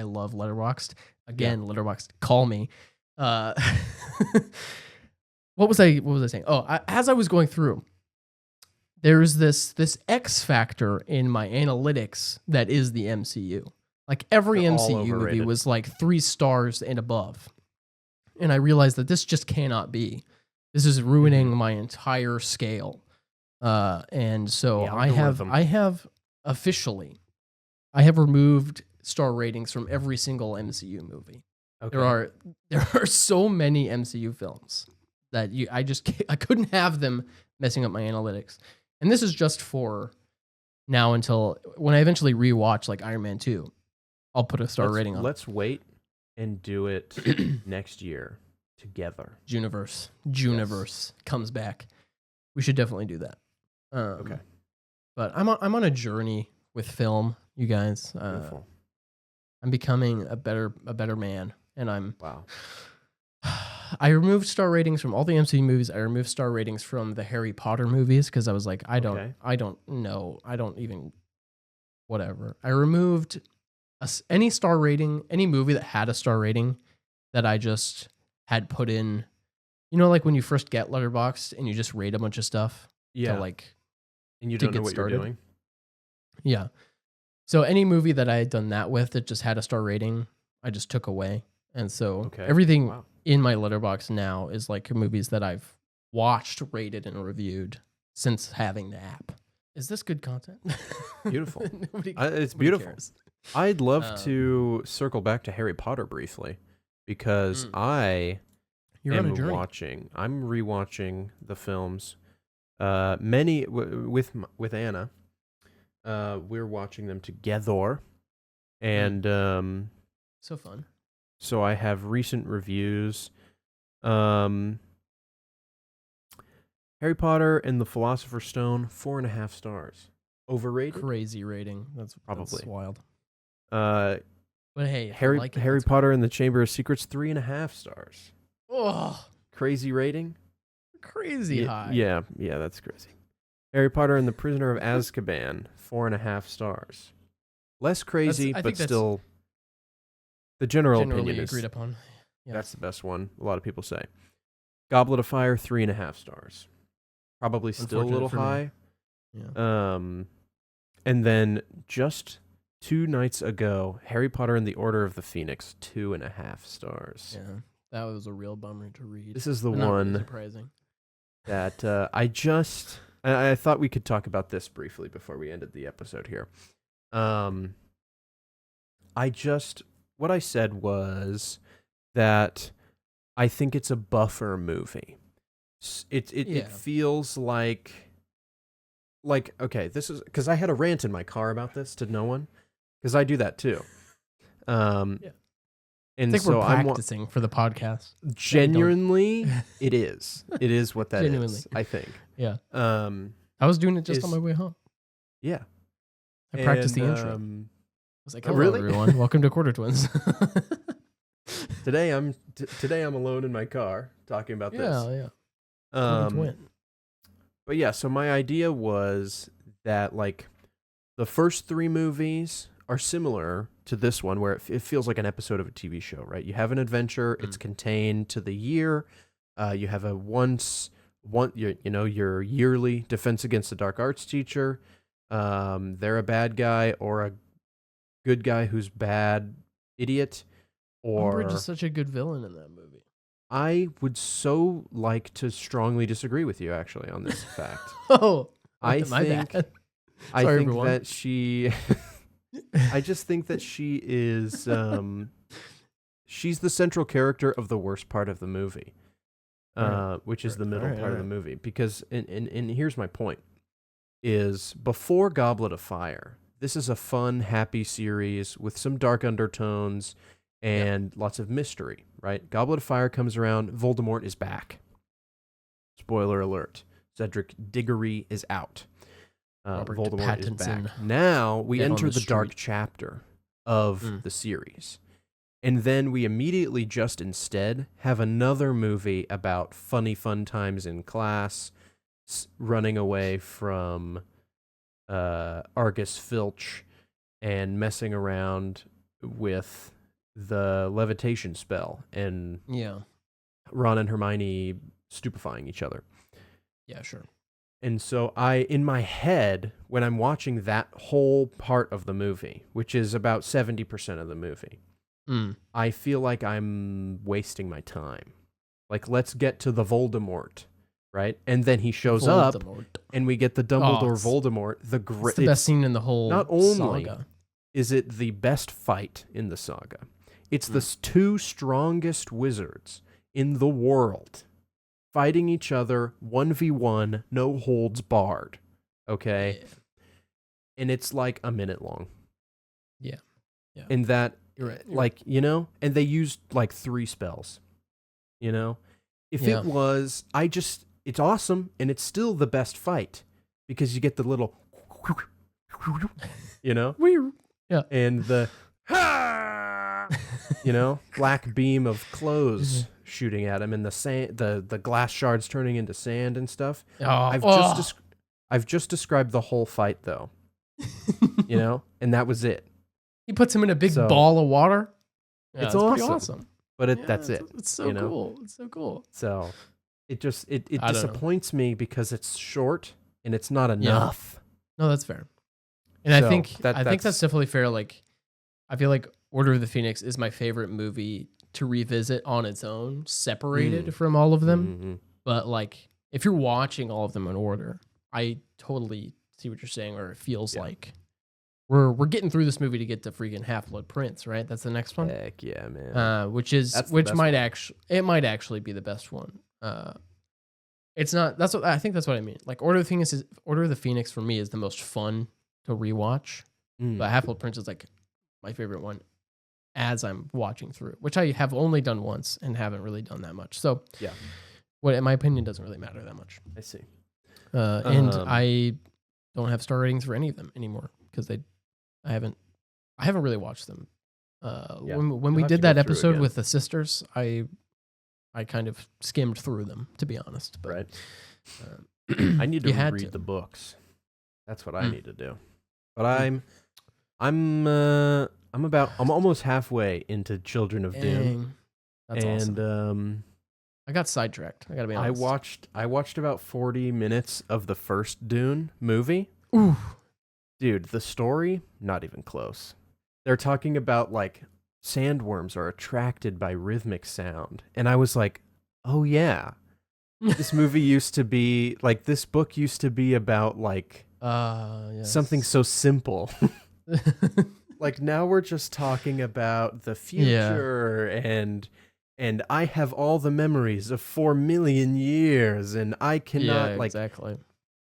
[SPEAKER 1] love Letterboxd. Again, Letterboxd, call me. What was I saying? Oh, as I was going through, there's this X factor in my analytics that is the MCU. Like every
[SPEAKER 2] They're
[SPEAKER 1] MCU movie was like 3 stars and above. And I realized that this just cannot be. This is ruining my entire scale. And so I have officially removed star ratings from every single MCU movie. Okay. There are so many MCU films that I couldn't have them messing up my analytics. And this is just for now until when I eventually rewatch like Iron Man 2. I'll put a star rating on.
[SPEAKER 2] Let's wait and do it next year together.
[SPEAKER 1] Juniverse comes back. We should definitely do that.
[SPEAKER 2] Okay.
[SPEAKER 1] But I'm on a journey with film, you guys.
[SPEAKER 2] Beautiful.
[SPEAKER 1] I'm becoming a better man, and
[SPEAKER 2] wow.
[SPEAKER 1] I removed star ratings from all the MCU movies. I removed star ratings from the Harry Potter movies because I was like, I don't know. I don't even whatever. I removed any star rating, any movie that had a star rating that I just had put in, like when you first get Letterboxd and you just rate a bunch of stuff.
[SPEAKER 2] Yeah. And you don't know what you're doing.
[SPEAKER 1] Yeah. So any movie that I had done that with that just had a star rating, I just took away. And so everything in my Letterboxd now is like movies that I've watched, rated, and reviewed since having the app. Is this good content?
[SPEAKER 2] Beautiful. It's beautiful. Cares. I'd love to circle back to Harry Potter briefly because I'm rewatching the films. Many with Anna. We're watching them together, and
[SPEAKER 1] so fun.
[SPEAKER 2] So I have recent reviews. Harry Potter and the Philosopher's Stone, 4.5 stars. Overrated?
[SPEAKER 1] Crazy rating. That's wild.
[SPEAKER 2] But
[SPEAKER 1] hey,
[SPEAKER 2] Harry Potter and the Chamber of Secrets, 3.5 stars.
[SPEAKER 1] Oh,
[SPEAKER 2] crazy rating.
[SPEAKER 1] Crazy high.
[SPEAKER 2] Yeah, that's crazy. Harry Potter and the Prisoner of Azkaban, 4.5 stars. Less crazy, but still, the general opinion is
[SPEAKER 1] agreed upon.
[SPEAKER 2] Yeah. That's the best one. A lot of people say. Goblet of Fire, 3.5 stars. Probably still a little high.
[SPEAKER 1] Yeah.
[SPEAKER 2] And then just 2 nights ago, Harry Potter and the Order of the Phoenix, 2.5 stars.
[SPEAKER 1] Yeah, that was a real bummer to read.
[SPEAKER 2] This is the one
[SPEAKER 1] really surprising
[SPEAKER 2] that I thought we could talk about this briefly before we ended the episode here. What I said was that I think it's a buffer movie. It feels like okay, this is because I had a rant in my car about this to no one because I do that too. And
[SPEAKER 1] it's like we're practicing for the podcast.
[SPEAKER 2] Genuinely, it is. It is what that is, I think.
[SPEAKER 1] Yeah. I was doing it just on my way home.
[SPEAKER 2] Yeah.
[SPEAKER 1] I practiced the intro. I was like, hello,
[SPEAKER 2] really?
[SPEAKER 1] everyone. Welcome to Quarter Twins.
[SPEAKER 2] Today I'm alone in my car talking about this.
[SPEAKER 1] Yeah.
[SPEAKER 2] But yeah, so my idea was that like the first 3 movies are similar to this one, where it feels like an episode of a TV show, right? You have an adventure, it's contained to the year. You have your yearly Defense Against the Dark Arts teacher. They're a bad guy or a good guy who's bad idiot.
[SPEAKER 1] Umbridge is
[SPEAKER 2] or
[SPEAKER 1] such a good villain in that movie.
[SPEAKER 2] I would so like to strongly disagree with you actually on this fact.
[SPEAKER 1] Oh,
[SPEAKER 2] I
[SPEAKER 1] my
[SPEAKER 2] think
[SPEAKER 1] bad.
[SPEAKER 2] I
[SPEAKER 1] Sorry,
[SPEAKER 2] think
[SPEAKER 1] everyone.
[SPEAKER 2] that she I just think that she is she's the central character of the worst part of the movie.
[SPEAKER 1] Right.
[SPEAKER 2] Which is the middle
[SPEAKER 1] Alright,
[SPEAKER 2] part of the
[SPEAKER 1] alright.
[SPEAKER 2] movie. Because and here's my point is before Goblet of Fire, this is a fun, happy series with some dark undertones and lots of mystery, right? Goblet of Fire comes around, Voldemort is back. Spoiler alert. Cedric Diggory is out.
[SPEAKER 1] Robert
[SPEAKER 2] Voldemort is
[SPEAKER 1] Pattinson.
[SPEAKER 2] back. Now we
[SPEAKER 1] Dead on
[SPEAKER 2] enter
[SPEAKER 1] the
[SPEAKER 2] the dark
[SPEAKER 1] street.
[SPEAKER 2] chapter of the series. And then we immediately just instead have another movie about funny fun times in class, running away from Argus Filch and messing around with the levitation spell and Ron and Hermione stupefying each other.
[SPEAKER 1] Yeah, sure.
[SPEAKER 2] And so in my head, when I'm watching that whole part of the movie, which is about 70% of the movie, I feel like I'm wasting my time. Like, let's get to the Voldemort, right? And then he shows up, and we get the Dumbledore Voldemort.
[SPEAKER 1] It's the best scene in the whole
[SPEAKER 2] not only
[SPEAKER 1] saga.
[SPEAKER 2] Is it the best fight in the saga, it's the two strongest wizards in the world fighting each other 1v1, no holds barred. Okay? Yeah. And it's like a minute long.
[SPEAKER 1] Yeah.
[SPEAKER 2] And that,
[SPEAKER 1] You're right.
[SPEAKER 2] like, you know, and they used like 3 spells, you know? If it was, it's awesome, and it's still the best fight because you get the little, you know?
[SPEAKER 1] Yeah.
[SPEAKER 2] And the, you know, black beam of clothes shooting at him, and the sand, the glass shards turning into sand and stuff. I've just described the whole fight though, you know, and that was it.
[SPEAKER 1] He puts him in a big ball of water. Yeah,
[SPEAKER 2] it's awesome. But that's it.
[SPEAKER 1] It's so cool. It's so cool.
[SPEAKER 2] So it just it disappoints me because it's short and it's not enough.
[SPEAKER 1] No, that's fair. And so I think that's definitely fair. Like, I feel like Order of the Phoenix is my favorite movie to revisit on its own, separated from all of them. Mm-hmm. But like, if you're watching all of them in order, I totally see what you're saying, or it feels like we're getting through this movie to get to freaking Half-Blood Prince, right? That's the next one.
[SPEAKER 2] Heck yeah, man.
[SPEAKER 1] Which might actually be the best one. It's not. I think that's what I mean. Like, Order of the Phoenix for me is the most fun to rewatch, but Half-Blood Prince is like my favorite one as I'm watching through, which I have only done once and haven't really done that much. So what in my opinion doesn't really matter that much.
[SPEAKER 2] I see.
[SPEAKER 1] And I don't have star ratings for any of them anymore because I haven't really watched them. When we did that episode with the sisters, I kind of skimmed through them, to be honest. But,
[SPEAKER 2] right. I need to read the books. That's what I need to do. But I'm almost halfway into Children of Doom.
[SPEAKER 1] That's awesome. I got sidetracked. I gotta be honest.
[SPEAKER 2] I watched about 40 minutes of the first Dune movie.
[SPEAKER 1] Ooh.
[SPEAKER 2] Dude, the story, not even close. They're talking about like sandworms are attracted by rhythmic sound. And I was like, oh yeah. This movie used to be like, this book used to be about like something so simple. Like, now we're just talking about the future and I have all the memories of 4 million years and I cannot
[SPEAKER 1] exactly.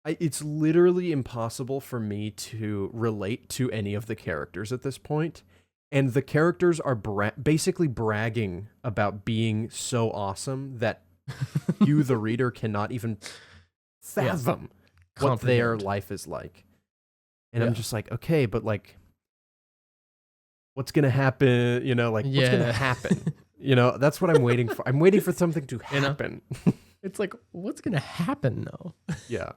[SPEAKER 2] It's literally impossible for me to relate to any of the characters at this point. And the characters are basically bragging about being so awesome that you, the reader, cannot even fathom what their life is like. And I'm just like, okay, but like, what's going to happen? You know, like, what's going to happen? You know, that's what I'm waiting for. I'm waiting for something to happen.
[SPEAKER 1] It's like, what's going to happen though?
[SPEAKER 2] Yeah.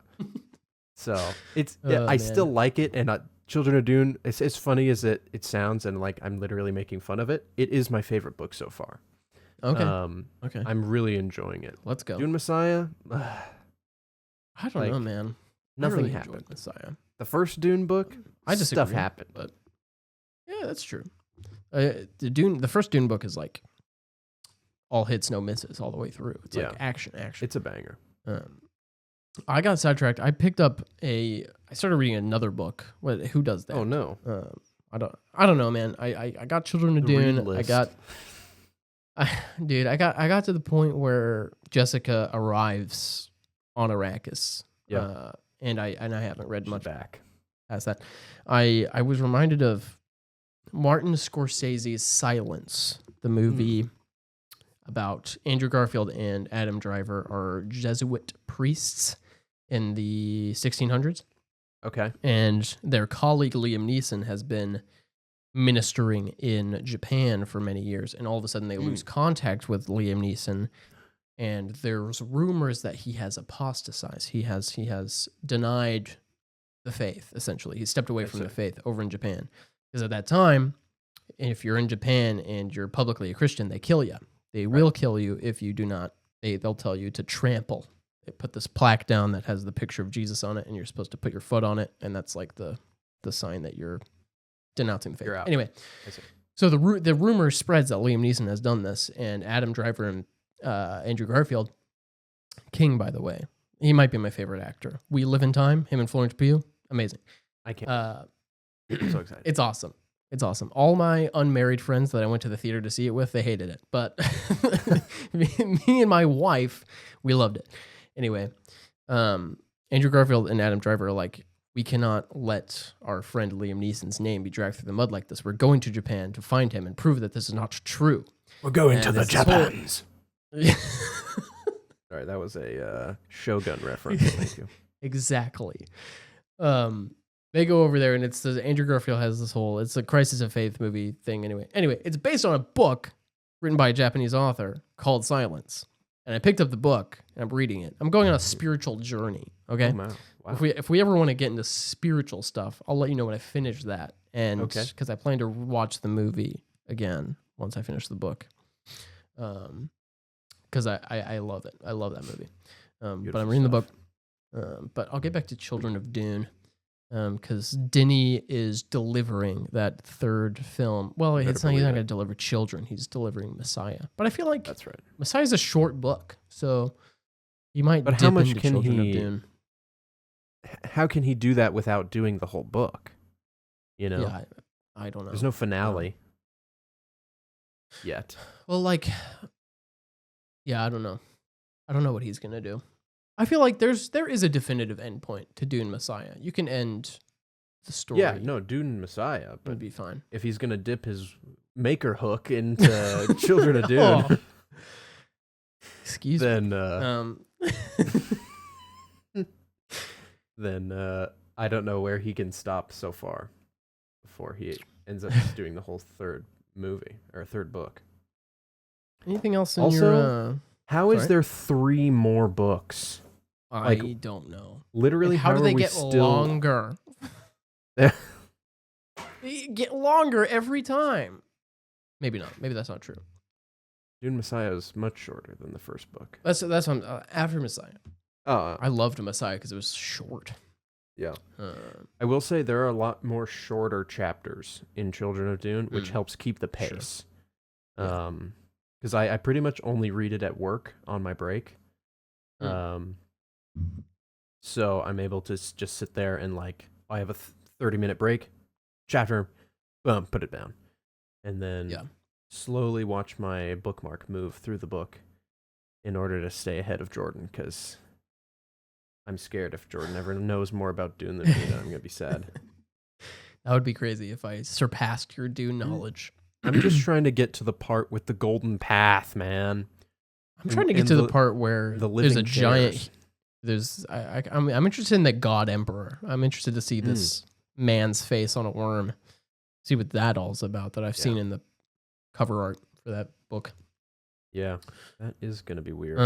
[SPEAKER 2] So it's, I still like it. And Children of Dune, it's as funny as it sounds. And like, I'm literally making fun of it. It is my favorite book so far.
[SPEAKER 1] Okay.
[SPEAKER 2] Okay. I'm really enjoying it.
[SPEAKER 1] Let's go.
[SPEAKER 2] Dune Messiah.
[SPEAKER 1] I don't know, man.
[SPEAKER 2] Nothing
[SPEAKER 1] really
[SPEAKER 2] happened.
[SPEAKER 1] Messiah.
[SPEAKER 2] The first Dune book,
[SPEAKER 1] I just
[SPEAKER 2] stuff happened.
[SPEAKER 1] But yeah, that's true. The first Dune book is like all hits, no misses all the way through. It's like action.
[SPEAKER 2] It's a banger.
[SPEAKER 1] I got sidetracked. I started reading another book. Who does that?
[SPEAKER 2] Oh no.
[SPEAKER 1] I don't know, man. I got Children of Dune. Dude, I got to the point where Jessica arrives on Arrakis.
[SPEAKER 2] Yeah.
[SPEAKER 1] And I haven't read much
[SPEAKER 2] back
[SPEAKER 1] past that. I was reminded of Martin Scorsese's Silence, the movie about Andrew Garfield and Adam Driver are Jesuit priests in the 1600s.
[SPEAKER 2] Okay.
[SPEAKER 1] And their colleague Liam Neeson has been ministering in Japan for many years, and all of a sudden they lose contact with Liam Neeson, and there's rumors that he has apostatized. He has denied the faith, essentially. He stepped away from the faith over in Japan. Because at that time, if you're in Japan and you're publicly a Christian, they kill you. They will kill you if you do not. They'll tell you to trample. They put this plaque down that has the picture of Jesus on it, and you're supposed to put your foot on it, and that's like the sign that you're denouncing the faith. Anyway, so the rumor spreads that Liam Neeson has done this, and Adam Driver and Andrew Garfield, King, by the way, he might be my favorite actor. We Live in Time, him and Florence Pugh, amazing.
[SPEAKER 2] I can't. I'm so excited.
[SPEAKER 1] It's awesome. It's awesome. All my unmarried friends that I went to the theater to see it with, they hated it. But me and my wife, we loved it. Anyway, Andrew Garfield and Adam Driver are like, we cannot let our friend Liam Neeson's name be dragged through the mud like this. We're going to Japan to find him and prove that this is not true.
[SPEAKER 2] We're going to the Japans. Sorry, that was a Shogun reference. Thank you.
[SPEAKER 1] Exactly. They go over there, and Andrew Garfield has this it's a crisis of faith movie thing. Anyway, it's based on a book written by a Japanese author called Silence. And I picked up the book, and I'm reading it. I'm going on a spiritual journey, okay?
[SPEAKER 2] Oh, wow.
[SPEAKER 1] If we ever want to get into spiritual stuff, I'll let you know when I finish that. And because I plan to watch the movie again once I finish the book. Because I love it. I love that movie. But I'm reading the book. But I'll get back to Children of Dune. Because Denny is delivering that third film. Well, he's not going to deliver children. He's delivering Messiah. But I feel like
[SPEAKER 2] that's right.
[SPEAKER 1] Messiah's a short book, so he might.
[SPEAKER 2] But how much
[SPEAKER 1] into
[SPEAKER 2] can
[SPEAKER 1] Children
[SPEAKER 2] he?
[SPEAKER 1] Of Dune.
[SPEAKER 2] How can he do that without doing the whole book? You know,
[SPEAKER 1] Yeah, I don't know.
[SPEAKER 2] There's no finale yet.
[SPEAKER 1] Well, like, yeah, I don't know. I don't know what he's gonna do. I feel like there is a definitive endpoint to Dune Messiah. You can end the story.
[SPEAKER 2] Yeah, no, Dune Messiah, but
[SPEAKER 1] would be fine.
[SPEAKER 2] If he's gonna dip his maker hook into Children of Dune,
[SPEAKER 1] excuse me.
[SPEAKER 2] Then I don't know where he can stop so far before he ends up just doing the whole third movie or third book.
[SPEAKER 1] Anything else in your?
[SPEAKER 2] How is there 3 more books?
[SPEAKER 1] I don't know.
[SPEAKER 2] Literally,
[SPEAKER 1] how do they get longer? They get longer every time. Maybe not. Maybe that's not true.
[SPEAKER 2] Dune Messiah is much shorter than the first book.
[SPEAKER 1] That's what after Messiah.
[SPEAKER 2] I
[SPEAKER 1] loved Messiah because it was short.
[SPEAKER 2] Yeah. I will say there are a lot more shorter chapters in Children of Dune, which helps keep the pace. Sure. Because I pretty much only read it at work on my break. So I'm able to just sit there and I have a 30-minute break, chapter, boom, put it down. And then slowly watch my bookmark move through the book in order to stay ahead of Jordan, because I'm scared if Jordan ever knows more about Dune than me, then I'm going to be sad.
[SPEAKER 1] That would be crazy if I surpassed your Dune knowledge.
[SPEAKER 2] I'm just trying to get to the part with the golden path, man.
[SPEAKER 1] I'm trying to get to the part where there's a giant. I'm interested in the God Emperor. I'm interested to see this man's face on a worm. See what that all's about that I've seen in the cover art for that book.
[SPEAKER 2] Yeah, that is gonna be weird.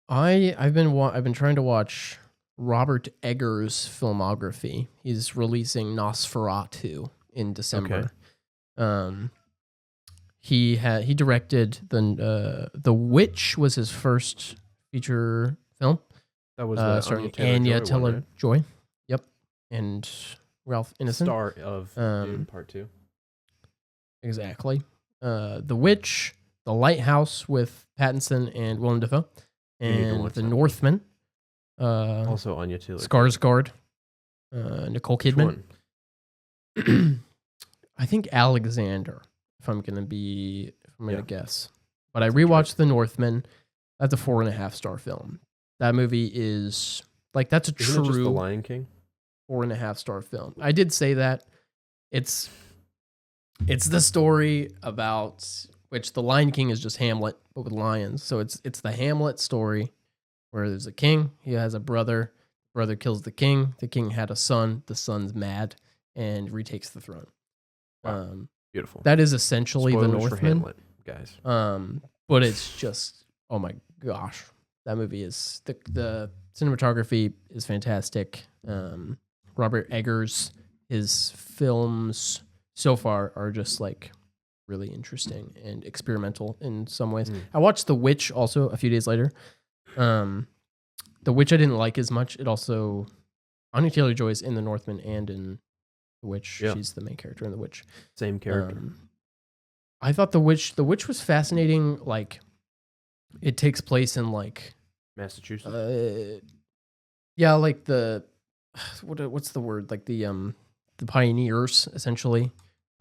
[SPEAKER 1] I've been trying to watch Robert Eggers' filmography. He's releasing Nosferatu in December. Okay. He directed The Witch was his first feature film.
[SPEAKER 2] That was
[SPEAKER 1] starring Anya Taylor-Joy. Yep, and Ralph Ineson.
[SPEAKER 2] Star of Dune Part 2.
[SPEAKER 1] exactly. The Witch, The Lighthouse with Pattinson and Willem Dafoe,
[SPEAKER 2] You need to
[SPEAKER 1] and
[SPEAKER 2] watch
[SPEAKER 1] The
[SPEAKER 2] that.
[SPEAKER 1] Northman.
[SPEAKER 2] Also Anya Taylor.
[SPEAKER 1] Skarsgård, Nicole
[SPEAKER 2] Which
[SPEAKER 1] Kidman.
[SPEAKER 2] one?
[SPEAKER 1] I think Alexander, if I'm gonna guess. But I
[SPEAKER 2] That's a good
[SPEAKER 1] rewatched
[SPEAKER 2] choice.
[SPEAKER 1] The Northman. That's a 4.5-star film. That movie is like that's a
[SPEAKER 2] Isn't it just The
[SPEAKER 1] true
[SPEAKER 2] Lion King?
[SPEAKER 1] 4.5-star film. I did say that. It's the story about which The Lion King is just Hamlet, but with lions. So it's the Hamlet story where there's a king, he has a brother, brother kills the king had a son, the son's mad and retakes the throne.
[SPEAKER 2] Wow. Beautiful.
[SPEAKER 1] That is essentially
[SPEAKER 2] Spoilers
[SPEAKER 1] The
[SPEAKER 2] for
[SPEAKER 1] Northman.
[SPEAKER 2] Hamlet, guys.
[SPEAKER 1] But it's just, oh my gosh, that movie is the cinematography is fantastic. Robert Eggers, his films so far are just like really interesting and experimental in some ways. I watched The Witch also a few days later. The Witch I didn't like as much. It also Anya Taylor-Joy is in The Northman and in The Witch.
[SPEAKER 2] Yeah.
[SPEAKER 1] She's the main character in The Witch.
[SPEAKER 2] Same character.
[SPEAKER 1] I thought The Witch was fascinating. Like, it takes place in like
[SPEAKER 2] Massachusetts.
[SPEAKER 1] yeah, like what's the word? Like the pioneers essentially.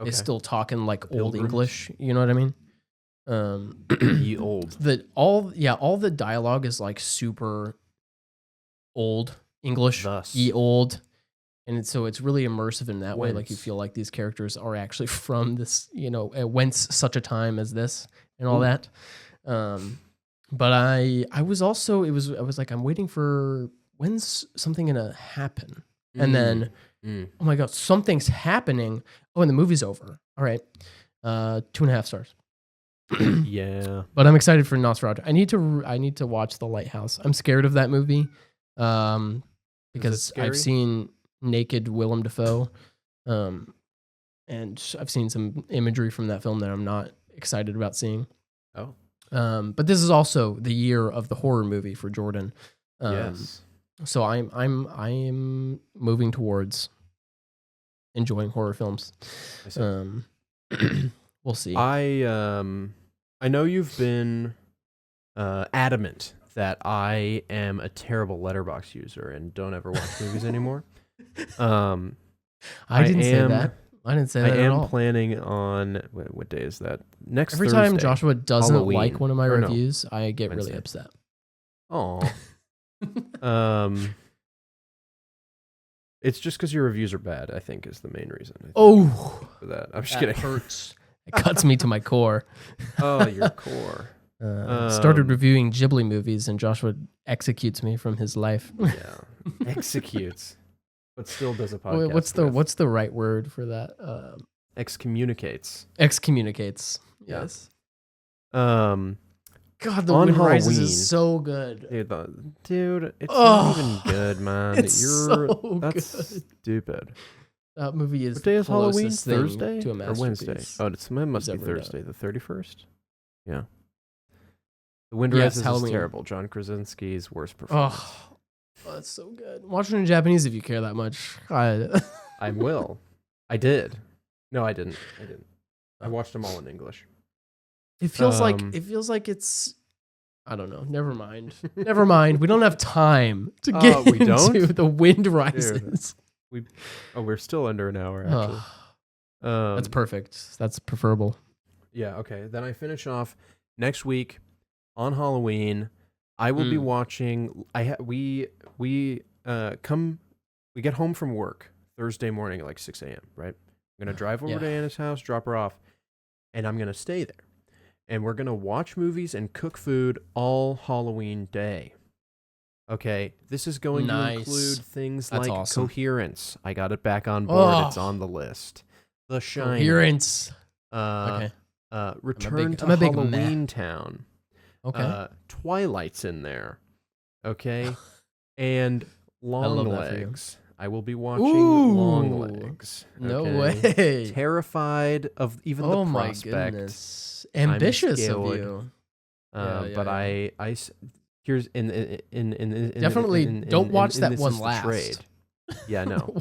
[SPEAKER 2] Okay.
[SPEAKER 1] They still talking like old
[SPEAKER 2] Pilgrims?
[SPEAKER 1] English. You know what I mean?
[SPEAKER 2] Ye old.
[SPEAKER 1] All the dialogue is like super old English.
[SPEAKER 2] Thus.
[SPEAKER 1] Ye old. And so it's really immersive in that way. Like you
[SPEAKER 2] Whence.
[SPEAKER 1] feel like these characters are actually from this, whence such a time as this and all that. But I was also, I was like, I'm waiting for when's something gonna happen? And then, oh my God, something's happening. Oh, and the movie's over. All right. 2.5 stars.
[SPEAKER 2] Yeah.
[SPEAKER 1] But I'm excited for Nosferatu. I need to watch The Lighthouse. I'm scared of that movie. Because
[SPEAKER 2] scary?
[SPEAKER 1] I've seen naked Willem Dafoe. And I've seen some imagery from that film that I'm not excited about seeing.
[SPEAKER 2] Oh.
[SPEAKER 1] But this is also the year of the horror movie for Jordan.
[SPEAKER 2] Yes.
[SPEAKER 1] So I'm moving towards enjoying horror films.
[SPEAKER 2] I see.
[SPEAKER 1] We'll see.
[SPEAKER 2] I know you've been adamant that I am a terrible Letterboxd user and don't ever watch movies anymore.
[SPEAKER 1] I didn't say that. I didn't say that at all.
[SPEAKER 2] I am planning on what day is that? Next
[SPEAKER 1] Every
[SPEAKER 2] Thursday.
[SPEAKER 1] time Joshua doesn't
[SPEAKER 2] Halloween.
[SPEAKER 1] like one of my
[SPEAKER 2] Or no,
[SPEAKER 1] reviews, I get
[SPEAKER 2] Wednesday.
[SPEAKER 1] really upset.
[SPEAKER 2] Oh. It's just because your reviews are bad, I think, is the main reason.
[SPEAKER 1] Oh,
[SPEAKER 2] For that. I'm just
[SPEAKER 1] that
[SPEAKER 2] kidding.
[SPEAKER 1] hurts. It cuts me to my core.
[SPEAKER 2] Oh, your core.
[SPEAKER 1] Started reviewing Ghibli movies, and Joshua executes me from his life.
[SPEAKER 2] Yeah. Executes. But still does a podcast.
[SPEAKER 1] What's the right word for that?
[SPEAKER 2] Excommunicates.
[SPEAKER 1] Excommunicates.
[SPEAKER 2] Yeah.
[SPEAKER 1] Yes.
[SPEAKER 2] God,
[SPEAKER 1] The Wind Rises is so good.
[SPEAKER 2] Dude, it's not even good, man.
[SPEAKER 1] It's so
[SPEAKER 2] That's
[SPEAKER 1] good.
[SPEAKER 2] stupid.
[SPEAKER 1] That movie is
[SPEAKER 2] What day is Halloween?
[SPEAKER 1] closest thing
[SPEAKER 2] Thursday
[SPEAKER 1] to a
[SPEAKER 2] or Wednesday?
[SPEAKER 1] masterpiece.
[SPEAKER 2] Oh, it must be
[SPEAKER 1] ever done.
[SPEAKER 2] Thursday, the 31st. Yeah. The Wind
[SPEAKER 1] Yes,
[SPEAKER 2] Rises
[SPEAKER 1] Halloween.
[SPEAKER 2] is terrible. John Krasinski's worst performance.
[SPEAKER 1] Oh, that's so good. Watch it in Japanese if you care that much.
[SPEAKER 2] I will. I did. No, I didn't. I watched them all in English.
[SPEAKER 1] It feels like it's. I don't know. Never mind. Never mind. We don't have time to get
[SPEAKER 2] We don't?
[SPEAKER 1] into The Wind Rises.
[SPEAKER 2] We're still under an hour, actually.
[SPEAKER 1] That's perfect. That's preferable.
[SPEAKER 2] Yeah, okay. Then I finish off next week on Halloween. I will be watching. We get home from work Thursday morning at like 6 a.m., right? I'm going to drive over to Anna's house, drop her off, and I'm going to stay there. And we're going to watch movies and cook food all Halloween day. Okay, this is going to include things like
[SPEAKER 1] awesome.
[SPEAKER 2] Coherence. I got it back on board. It's on the list. The Shining.
[SPEAKER 1] Coherence.
[SPEAKER 2] Okay. Return
[SPEAKER 1] I'm a
[SPEAKER 2] to
[SPEAKER 1] big
[SPEAKER 2] Halloween Town.
[SPEAKER 1] Okay.
[SPEAKER 2] Twilight's in there. Okay. And Long Legs. I will be watching Long Legs.
[SPEAKER 1] No
[SPEAKER 2] okay?
[SPEAKER 1] way.
[SPEAKER 2] Terrified of even the prospect.
[SPEAKER 1] My goodness. Ambitious of you.
[SPEAKER 2] But I here's in
[SPEAKER 1] definitely don't watch that one last.
[SPEAKER 2] Trade. Yeah, no.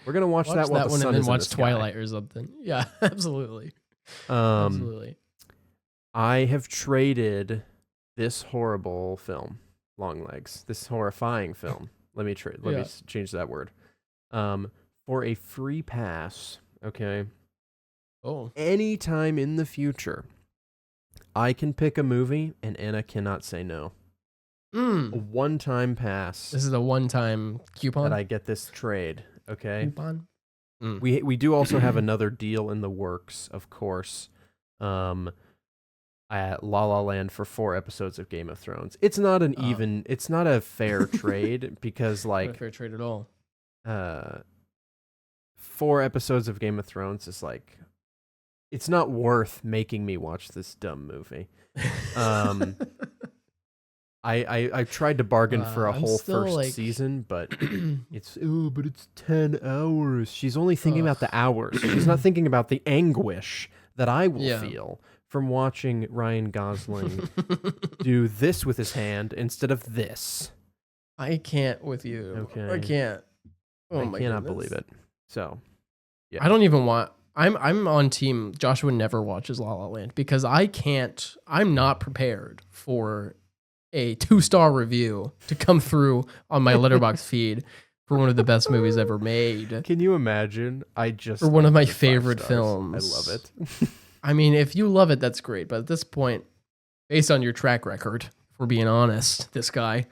[SPEAKER 1] We're
[SPEAKER 2] gonna watch that
[SPEAKER 1] one
[SPEAKER 2] sun
[SPEAKER 1] and then
[SPEAKER 2] is
[SPEAKER 1] watch
[SPEAKER 2] in the
[SPEAKER 1] Twilight or something. Yeah, absolutely. Absolutely.
[SPEAKER 2] I have traded this horrible film, Longlegs, this horrifying film. Let me change that word. For a free pass, okay?
[SPEAKER 1] Oh.
[SPEAKER 2] Anytime in the future, I can pick a movie and Anna cannot say no. A one-time pass.
[SPEAKER 1] This is a one-time coupon?
[SPEAKER 2] That I get this trade, okay?
[SPEAKER 1] Coupon?
[SPEAKER 2] We do also have another deal in the works, of course. At La La Land for 4 episodes of Game of Thrones. It's not it's not a fair trade because like
[SPEAKER 1] not a fair trade at all.
[SPEAKER 2] 4 episodes of Game of Thrones is like, it's not worth making me watch this dumb movie. I tried to bargain for a whole first season, but it's 10 hours. She's only thinking about the hours. She's not thinking about the anguish that I will feel from watching Ryan Gosling do this with his hand instead of this.
[SPEAKER 1] I can't with you. Okay. I can't.
[SPEAKER 2] Oh I cannot believe it. So,
[SPEAKER 1] yeah. I don't even want. I'm on team Joshua never watches La La Land because I'm not prepared for a 2-star review to come through on my Letterboxd feed for one of the best movies ever made.
[SPEAKER 2] Can you imagine?
[SPEAKER 1] For one of my favorite films.
[SPEAKER 2] I love it.
[SPEAKER 1] I mean, if you love it, that's great. But at this point, based on your track record, if we're being honest, this guy.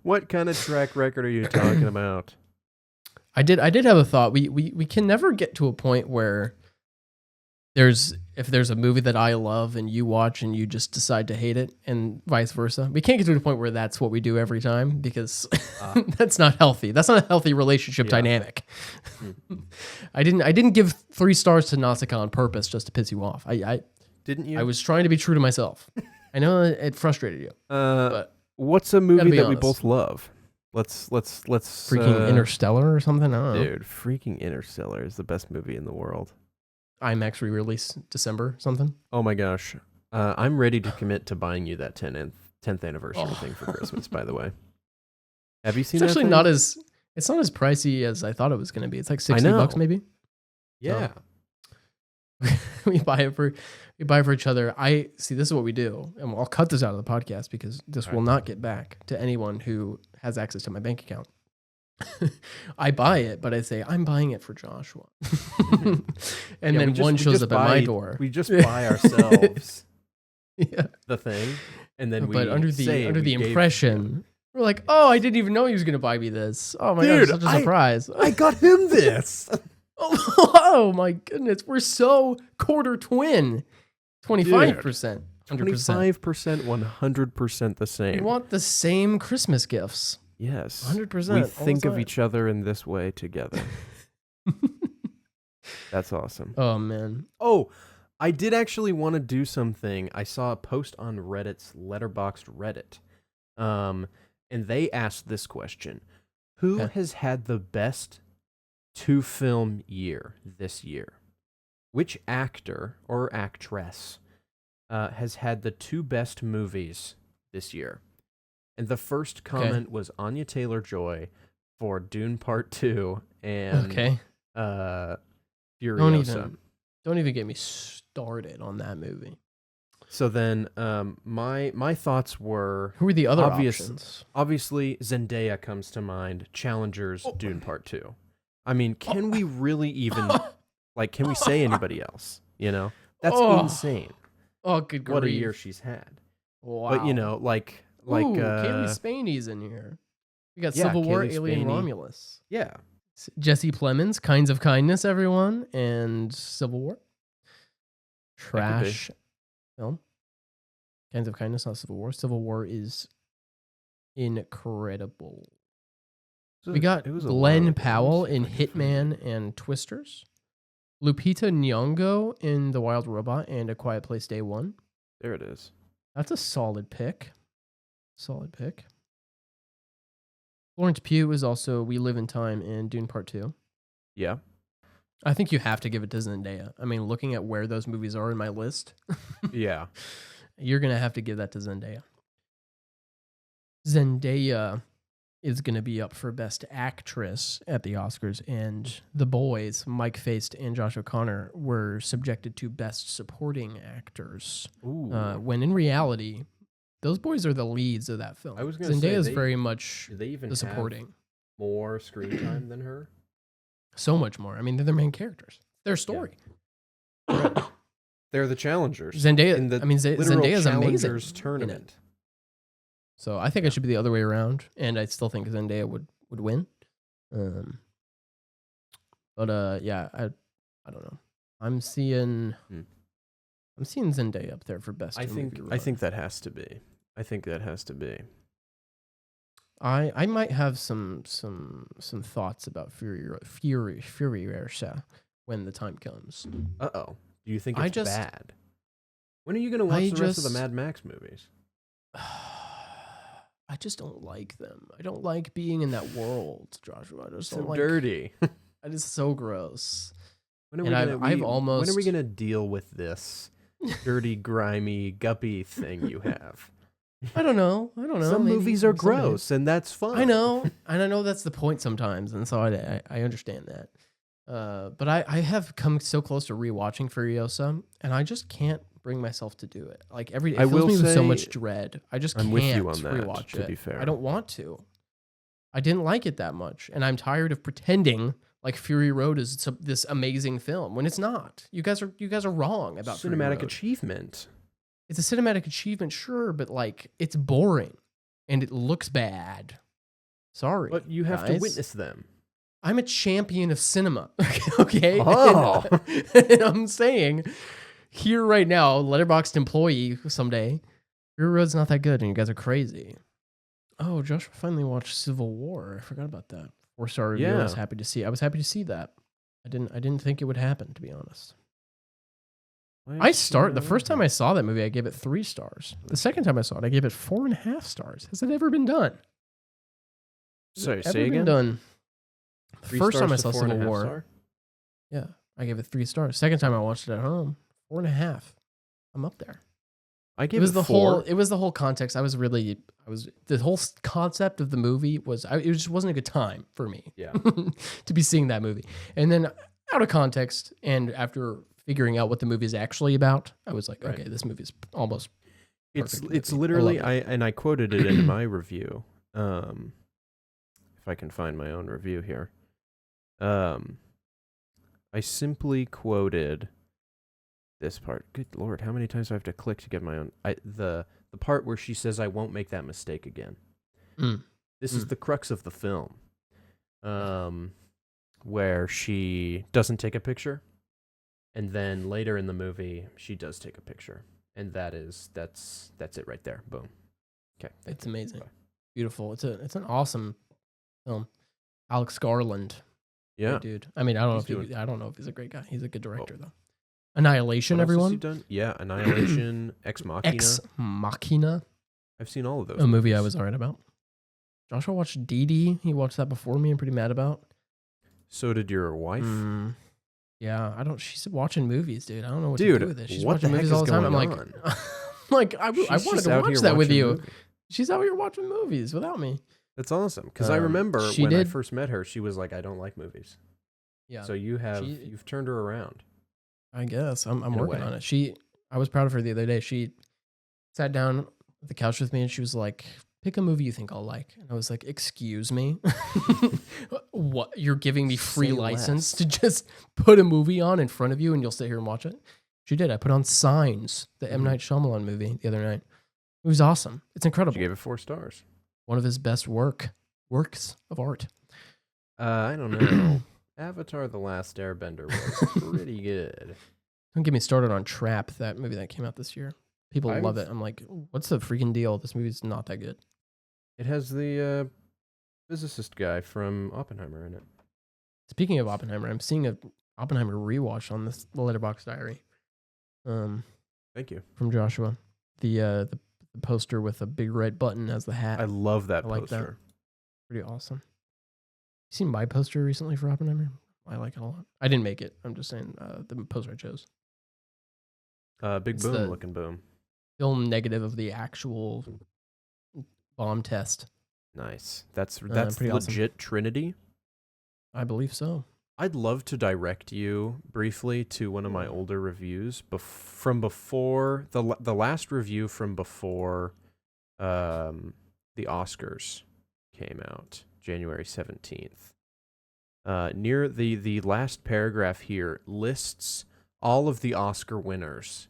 [SPEAKER 2] What kind of track record are you talking about?
[SPEAKER 1] I did have a thought. We can never get to a point where if there's a movie that I love and you watch and you just decide to hate it and vice versa. We can't get to a point where that's what we do every time because that's not healthy. That's not a healthy relationship dynamic. I didn't give 3 stars to Nausicaa on purpose just to piss you off.
[SPEAKER 2] Didn't you?
[SPEAKER 1] I was trying to be true to myself. I know it frustrated you.
[SPEAKER 2] But what's a movie that we both love? Let's
[SPEAKER 1] freaking Interstellar or something. I don't know.
[SPEAKER 2] Dude, freaking Interstellar is the best movie in the world.
[SPEAKER 1] IMAX re-release December something.
[SPEAKER 2] Oh my gosh, I'm ready to commit to buying you that 10th anniversary thing for Christmas. By the way, have you seen?
[SPEAKER 1] It's actually not as pricey as I thought it was going to be. It's like $60 maybe.
[SPEAKER 2] Yeah,
[SPEAKER 1] so, we buy it for each other. I see. This is what we do, and I'll cut this out of the podcast because this will not get back to anyone who has access to my bank account. I buy it, but I say I'm buying it for Joshua, and then one shows up at my door.
[SPEAKER 2] We just buy ourselves the thing, and then
[SPEAKER 1] but under the impression we're like, oh, I didn't even know he was going to buy me this. Oh my god, such a surprise!
[SPEAKER 2] I got him this.
[SPEAKER 1] Oh my goodness, we're so quarter twin. 25%,
[SPEAKER 2] 25%, 100% the same.
[SPEAKER 1] We want the same Christmas gifts.
[SPEAKER 2] Yes.
[SPEAKER 1] 100%.
[SPEAKER 2] We think of each other in this way together. That's awesome.
[SPEAKER 1] Oh, man.
[SPEAKER 2] Oh, I did actually want to do something. I saw a post on Reddit's Letterboxd Reddit. And they asked this question. Who has had the best 2-film year this year? Which actor or actress has had the 2 best movies this year? And the first comment was Anya Taylor-Joy for Dune Part 2 and Furiosa.
[SPEAKER 1] Don't even get me started on that movie.
[SPEAKER 2] So then my thoughts were...
[SPEAKER 1] Who are the other options?
[SPEAKER 2] Obviously, Zendaya comes to mind. Challengers, Dune Part 2. I mean, can we really even... can we say anybody else? You know? That's insane.
[SPEAKER 1] Oh, good grief.
[SPEAKER 2] What a year she's had.
[SPEAKER 1] Wow.
[SPEAKER 2] But, you know,
[SPEAKER 1] Kaylee Spaney's in here. We got Civil War, Alien Romulus.
[SPEAKER 2] Yeah.
[SPEAKER 1] Jesse Plemons, Kinds of Kindness, everyone, and Civil War. Trash film. Kinds of Kindness, not Civil War. Civil War is incredible. We got Glenn Powell in Hitman and Twisters. Lupita Nyong'o in The Wild Robot and A Quiet Place Day 1.
[SPEAKER 2] There it is.
[SPEAKER 1] That's a solid pick. Florence Pugh is also We Live in Time and Dune Part 2.
[SPEAKER 2] Yeah.
[SPEAKER 1] I think you have to give it to Zendaya. I mean, looking at where those movies are in my list.
[SPEAKER 2] Yeah.
[SPEAKER 1] You're going to have to give that to Zendaya. Zendaya is going to be up for Best Actress at the Oscars, and the boys, Mike Faced and Josh O'Connor, were subjected to Best Supporting Actors. When in reality, those boys are the leads of that film.
[SPEAKER 2] I was going to say,
[SPEAKER 1] Zendaya is very much
[SPEAKER 2] do they even
[SPEAKER 1] the supporting.
[SPEAKER 2] have more screen time than her?
[SPEAKER 1] So much more. I mean, they're the main characters. Their story.
[SPEAKER 2] Yeah. Right. They're the challengers.
[SPEAKER 1] Zendaya.
[SPEAKER 2] In the
[SPEAKER 1] Zendaya's amazing
[SPEAKER 2] tournament.
[SPEAKER 1] So I think it should be the other way around, and I still think Zendaya would win. Yeah, I don't know. I'm seeing Zendaya up there for best.
[SPEAKER 2] I think that has to be.
[SPEAKER 1] I might have some thoughts about Furiosa when the time comes.
[SPEAKER 2] Do you think it's bad? When are you going to watch the rest of the Mad Max movies?
[SPEAKER 1] I just don't like them. I don't like being in that world, Joshua. I just
[SPEAKER 2] so
[SPEAKER 1] don't like,
[SPEAKER 2] dirty.
[SPEAKER 1] It is so gross.
[SPEAKER 2] When are we gonna deal with this dirty, grimy, guppy thing you have?
[SPEAKER 1] I don't know.
[SPEAKER 2] Some movies are gross, and that's fun.
[SPEAKER 1] I know, and I know that's the point sometimes, and so I understand that. But I have come so close to rewatching Furiosa, and I just can't bring myself to do it. Like it fills me with so much dread. I just can't
[SPEAKER 2] with you on that,
[SPEAKER 1] rewatch
[SPEAKER 2] to
[SPEAKER 1] it.
[SPEAKER 2] be fair.
[SPEAKER 1] I don't want to. I didn't like it that much, and I'm tired of pretending like Fury Road is this amazing film when it's not. You guys are wrong about
[SPEAKER 2] cinematic achievement.
[SPEAKER 1] It's a cinematic achievement, sure, but like it's boring and it looks bad. Sorry,
[SPEAKER 2] but you have to witness them.
[SPEAKER 1] I'm a champion of cinema. Okay.
[SPEAKER 2] Oh.
[SPEAKER 1] And I'm saying here right now, Letterboxd employee someday, Fury Road's not that good, and you guys are crazy. Oh, Joshua finally watched Civil War. I forgot about that. 4-star review.
[SPEAKER 2] Yeah.
[SPEAKER 1] I was happy to see that. I didn't think it would happen, to be honest. The first time I saw that movie, I gave it 3 stars. The second time I saw it, I gave it 4.5 stars. Has it ever been done?
[SPEAKER 2] Sorry, say again?
[SPEAKER 1] Done. The first time I saw Civil War,
[SPEAKER 2] star?
[SPEAKER 1] yeah, I gave it 3 stars. Second time I watched it at home, 4.5. I'm up there.
[SPEAKER 2] I gave it 4.
[SPEAKER 1] It was the whole context. The whole concept of the movie it just wasn't a good time for me.
[SPEAKER 2] Yeah.
[SPEAKER 1] To be seeing that movie. And then out of context, and after figuring out what the movie is actually about, I was like, okay, this movie is almost perfect.
[SPEAKER 2] It's literally, I quoted it in my review. If I can find my own review here. I simply quoted this part. Good Lord, how many times do I have to click to get my own? The part where she says, "I won't make that mistake again." This is the crux of the film, where she doesn't take a picture, and then later in the movie she does take a picture, and that's it right there. Boom. Okay,
[SPEAKER 1] it's amazing, beautiful. It's an awesome film. Alex Garland,
[SPEAKER 2] yeah,
[SPEAKER 1] dude. I mean, I don't know if he's a great guy. He's a good director though. Annihilation, everyone.
[SPEAKER 2] Done? Yeah, Annihilation, Ex Machina.
[SPEAKER 1] Ex Machina.
[SPEAKER 2] I've seen all of those.
[SPEAKER 1] A movie I was alright about. Joshua watched Dee. He watched that before me. I'm pretty mad about.
[SPEAKER 2] So did your wife.
[SPEAKER 1] Yeah, I don't. She's watching movies, dude. I don't know what to do with it. She's watching movies all the time. I'm like, I wanted to watch that with you. She's out here watching movies without me.
[SPEAKER 2] That's awesome. Because I remember when I first met her, she was like, "I don't like movies." Yeah. So you've turned her around. I
[SPEAKER 1] guess I'm working on it. I was proud of her the other day. She sat down at the couch with me and she was like, "Pick a movie you think I'll like." And I was like, "Excuse me, what? You're giving me free license to just put a movie on in front of you and you'll sit here and watch it?" She did. I put on Signs, the M. Night Shyamalan movie, the other night. It was awesome. It's incredible.
[SPEAKER 2] She gave it 4 stars.
[SPEAKER 1] One of his best works of art.
[SPEAKER 2] I don't know. Avatar: The Last Airbender was pretty good.
[SPEAKER 1] Don't get me started on Trap, that movie that came out this year. People love it. I'm like, what's the freaking deal? This movie's not that good.
[SPEAKER 2] It has the physicist guy from Oppenheimer in it.
[SPEAKER 1] Speaking of Oppenheimer, I'm seeing a Oppenheimer rewatch on this Letterboxd diary.
[SPEAKER 2] Thank you.
[SPEAKER 1] From Joshua. The poster with a big red button as the hat.
[SPEAKER 2] I love that
[SPEAKER 1] poster.
[SPEAKER 2] That.
[SPEAKER 1] Pretty awesome. You seen my poster recently for Oppenheimer? I like it a lot. I didn't make it. I'm just saying the poster I chose.
[SPEAKER 2] Big
[SPEAKER 1] it's
[SPEAKER 2] boom looking boom.
[SPEAKER 1] Film negative of the actual bomb test.
[SPEAKER 2] Nice. That's
[SPEAKER 1] pretty awesome.
[SPEAKER 2] legit Trinity.
[SPEAKER 1] I believe so.
[SPEAKER 2] I'd love to direct you briefly to one of my older reviews from before the last review from before the Oscars came out, January 17th. Near the last paragraph here lists all of the Oscar winners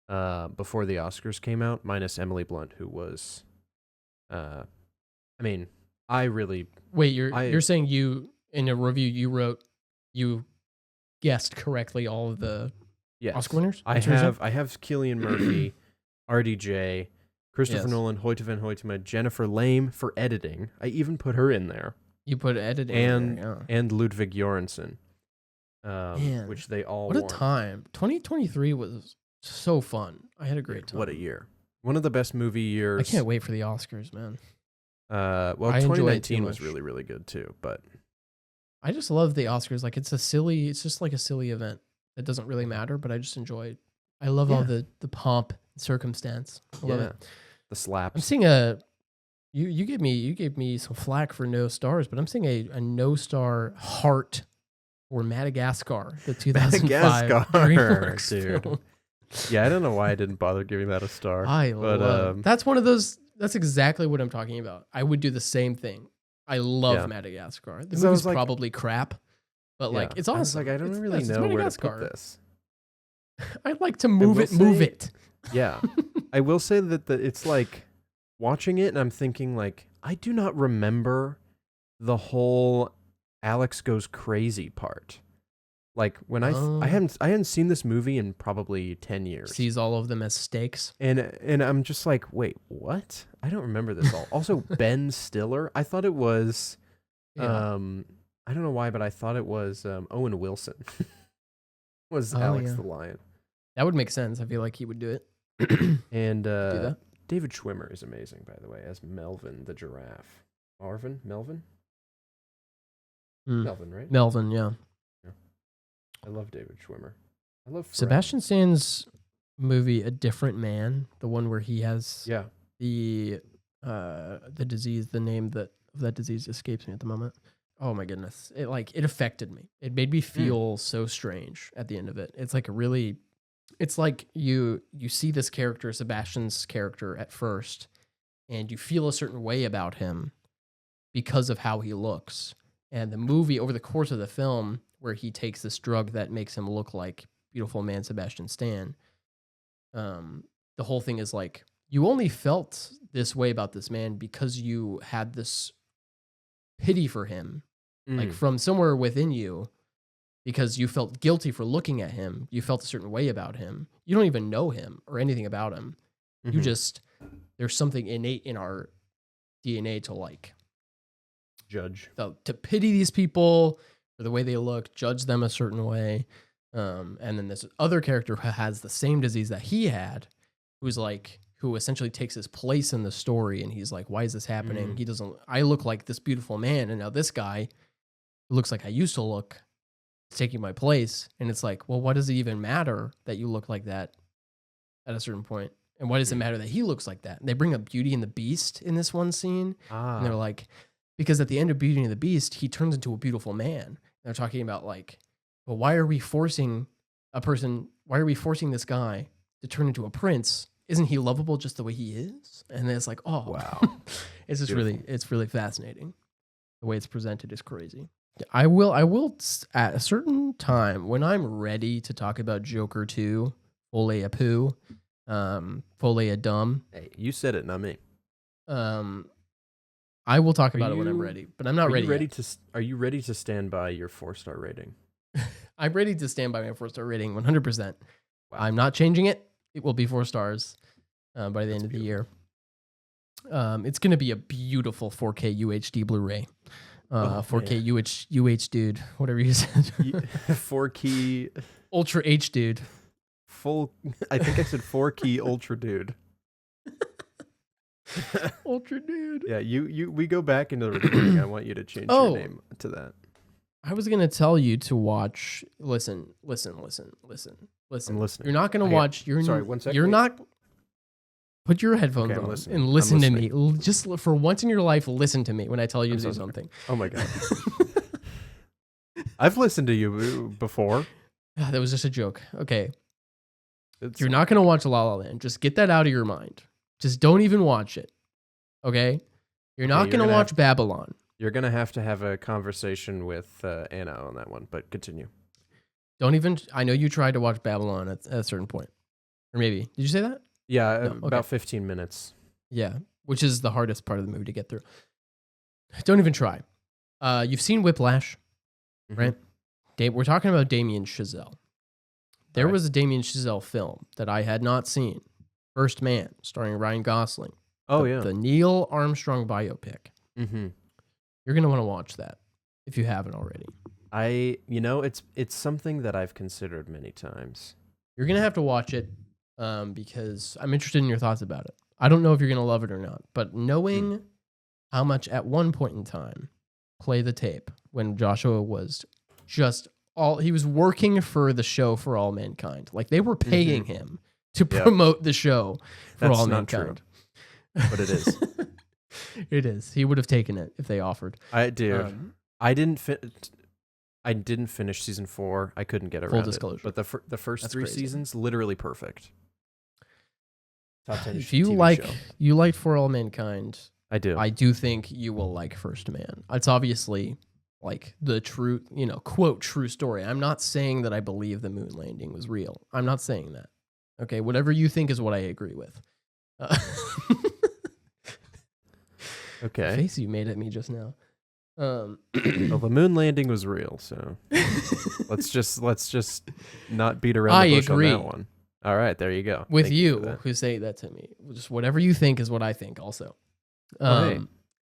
[SPEAKER 2] before the Oscars came out, minus Emily Blunt, who was I mean, I really
[SPEAKER 1] Wait, you're saying you in a review you wrote you guessed correctly all of the Oscar winners?
[SPEAKER 2] I have Cillian Murphy, RDJ, Christopher Nolan, Hoyte van Hoytema, Jennifer Lame for editing. I even put her in there.
[SPEAKER 1] You put editing
[SPEAKER 2] and
[SPEAKER 1] in there,
[SPEAKER 2] and Ludwig Göransson, which they all
[SPEAKER 1] what a
[SPEAKER 2] won.
[SPEAKER 1] time! 2023 was so fun. I had a great time.
[SPEAKER 2] What a year! One of the best movie years.
[SPEAKER 1] I can't wait for the Oscars, man.
[SPEAKER 2] Well, 2019 was really, really good too. But
[SPEAKER 1] I just love the Oscars. Like it's just like a silly event that doesn't really matter, but I just enjoy it. I love all the pomp and circumstance. I love it.
[SPEAKER 2] The slaps.
[SPEAKER 1] I'm seeing you gave me some flack for no stars, but I'm seeing a no star heart for Madagascar, the 2005 DreamWorks
[SPEAKER 2] dude.
[SPEAKER 1] film.
[SPEAKER 2] Yeah, I don't know why I didn't bother giving that a star.
[SPEAKER 1] That's one of those. That's exactly what I'm talking about. I would do the same thing. I love Madagascar. The movie's probably crap, but like it's awesome.
[SPEAKER 2] I don't really know where to put this.
[SPEAKER 1] I'd like to move it.
[SPEAKER 2] Yeah, I will say that it's like watching it, and I'm thinking like I do not remember the whole Alex goes crazy part. Like when I hadn't seen this movie in probably 10 years.
[SPEAKER 1] Sees all of them as stakes.
[SPEAKER 2] And I'm just like, wait, what? I don't remember this all. Also, Ben Stiller. I thought it was I don't know why, but I thought it was Owen Wilson. was Alex the Lion.
[SPEAKER 1] That would make sense. I feel like he would do it.
[SPEAKER 2] And David Schwimmer is amazing, by the way, as Melvin the giraffe. Melvin? Melvin, right?
[SPEAKER 1] Melvin, yeah.
[SPEAKER 2] I love David Schwimmer. I love Fred.
[SPEAKER 1] Sebastian Stan's movie A Different Man, the one where he has the disease, the name of that disease escapes me at the moment. Oh my goodness. It affected me. It made me feel so strange at the end of it. It's like you see this character, Sebastian's character at first, and you feel a certain way about him because of how he looks. And the movie, over the course of the film, where he takes this drug that makes him look like beautiful man Sebastian Stan, the whole thing is like, you only felt this way about this man because you had this pity for him, like from somewhere within you, because you felt guilty for looking at him. You felt a certain way about him. You don't even know him or anything about him. You just, there's something innate in our DNA to like
[SPEAKER 2] judge,
[SPEAKER 1] to pity these people for the way they look, judge them a certain way. And then this other character who has the same disease that he had, who essentially takes his place in the story. And he's like, why is this happening? I look like this beautiful man. And now this guy who looks like I used to look is taking my place. And it's like, well, what does it even matter that you look like that at a certain point? And why does it matter that he looks like that? And they bring up Beauty and the Beast in this one scene. And they're like, because at the end of Beauty and the Beast, he turns into a beautiful man. And they're talking about like, well, why are we forcing this guy to turn into a prince? Isn't he lovable just the way he is? And then it's like, oh,
[SPEAKER 2] wow.
[SPEAKER 1] It's just it's really fascinating. The way it's presented is crazy. I will at a certain time when I'm ready to talk about Joker 2, Folie à Peu, Folie à Dumb.
[SPEAKER 2] Hey, you said it, not me.
[SPEAKER 1] I will talk about it when I'm ready, but I'm not ready yet.
[SPEAKER 2] Are you ready to stand by your 4-star rating?
[SPEAKER 1] I'm ready to stand by my 4-star rating 100%. Wow. I'm not changing it. It will be 4 stars by the end of the year. It's going to be a beautiful 4K UHD Blu-ray. 4K UH dude, whatever you said.
[SPEAKER 2] 4K
[SPEAKER 1] Ultra H dude.
[SPEAKER 2] I think I said 4K Ultra dude.
[SPEAKER 1] Ultra dude.
[SPEAKER 2] Yeah, we go back into the recording. I want you to change your name to that.
[SPEAKER 1] I was gonna tell you to watch. Listen.
[SPEAKER 2] I'm listening.
[SPEAKER 1] You're not gonna watch.
[SPEAKER 2] Sorry, 1 second.
[SPEAKER 1] You're not. Put your headphones
[SPEAKER 2] Okay, I'm
[SPEAKER 1] on
[SPEAKER 2] listening.
[SPEAKER 1] and
[SPEAKER 2] I'm
[SPEAKER 1] listen to me.
[SPEAKER 2] listening.
[SPEAKER 1] Just for once in your life, listen to me when I tell you
[SPEAKER 2] I'm
[SPEAKER 1] to
[SPEAKER 2] so
[SPEAKER 1] do
[SPEAKER 2] sorry.
[SPEAKER 1] something.
[SPEAKER 2] Oh my god. I've listened to you before.
[SPEAKER 1] That was just a joke. Okay.
[SPEAKER 2] It's
[SPEAKER 1] You're not going to watch La La Land. Just get that out of your mind. Just don't even watch it. Okay? You're not going to watch Babylon.
[SPEAKER 2] You're going to have a conversation with Anna on that one, but continue.
[SPEAKER 1] Don't even. I know you tried to watch Babylon at a certain point. Or maybe. Did you say that?
[SPEAKER 2] Yeah,
[SPEAKER 1] No, okay.
[SPEAKER 2] about 15 minutes.
[SPEAKER 1] Yeah, which is the hardest part of the movie to get through. Don't even try. You've seen Whiplash, right? We're talking about Damien Chazelle. There was a Damien Chazelle film that I had not seen, First Man, starring Ryan Gosling.
[SPEAKER 2] Oh, yeah.
[SPEAKER 1] The Neil Armstrong biopic.
[SPEAKER 2] Mm-hmm.
[SPEAKER 1] You're going to want to watch that if you haven't already.
[SPEAKER 2] It's something that I've considered many times.
[SPEAKER 1] You're going to have to watch it because I'm interested in your thoughts about it. I don't know if you're going to love it or not, but knowing how much at one point in time, play the tape, when Joshua was just he was working for the show For All Mankind. Like they were paying him to promote the show For All Mankind.
[SPEAKER 2] True, but it is.
[SPEAKER 1] It is. He would have taken it if they offered.
[SPEAKER 2] I didn't finish season 4. I couldn't get around
[SPEAKER 1] full disclosure.
[SPEAKER 2] But the first 3 seasons, literally perfect. Top 10
[SPEAKER 1] if you
[SPEAKER 2] TV
[SPEAKER 1] liked For All Mankind,
[SPEAKER 2] I do.
[SPEAKER 1] I do think you will like First Man. It's obviously like the true, quote, true story. I'm not saying that I believe the moon landing was real. I'm not saying that. Okay, whatever you think is what I agree with.
[SPEAKER 2] Okay.
[SPEAKER 1] The face you made at me just now.
[SPEAKER 2] Well, the moon landing was real, so let's just not beat around the bush on that one. All right, there you go.
[SPEAKER 1] With you who say that to me, just whatever you think is what I think. Also,
[SPEAKER 2] hey,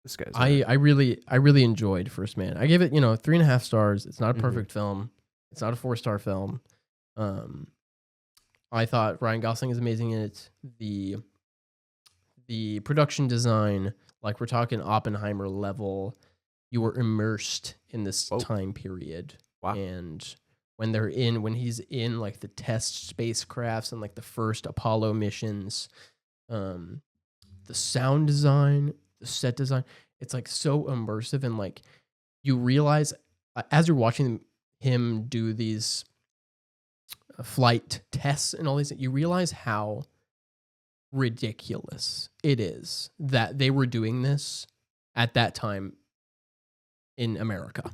[SPEAKER 2] this guy's.
[SPEAKER 1] I really enjoyed First Man. I gave it 3.5 stars. It's not a perfect film. It's not a 4-star film. I thought Ryan Gosling is amazing in it. The production design, like we're talking Oppenheimer level. You were immersed in this time period.
[SPEAKER 2] Wow.
[SPEAKER 1] And when he's in like the test spacecrafts and like the first Apollo missions, the sound design, the set design, it's like so immersive, and like you realize as you're watching him do these flight tests and all these, you realize how ridiculous it is that they were doing this at that time in America.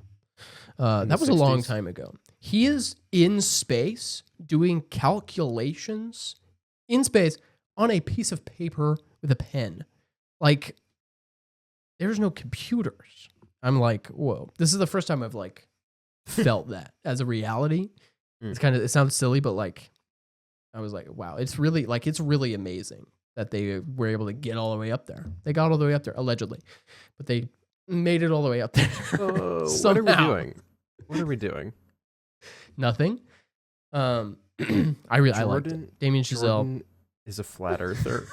[SPEAKER 1] That was 60s. A long time ago. He is in space doing calculations in space on a piece of paper with a pen. Like, there's no computers. I'm like, whoa. This is the first time I've like felt that as a reality. It sounds silly, but like I was like, wow, it's really amazing that they were able to get all the way up there. They got all the way up there, allegedly, but they made it all the way up there.
[SPEAKER 2] What are we doing? What are we doing?
[SPEAKER 1] Nothing. I liked it. Damien Chazelle
[SPEAKER 2] Jordan is a flat earther.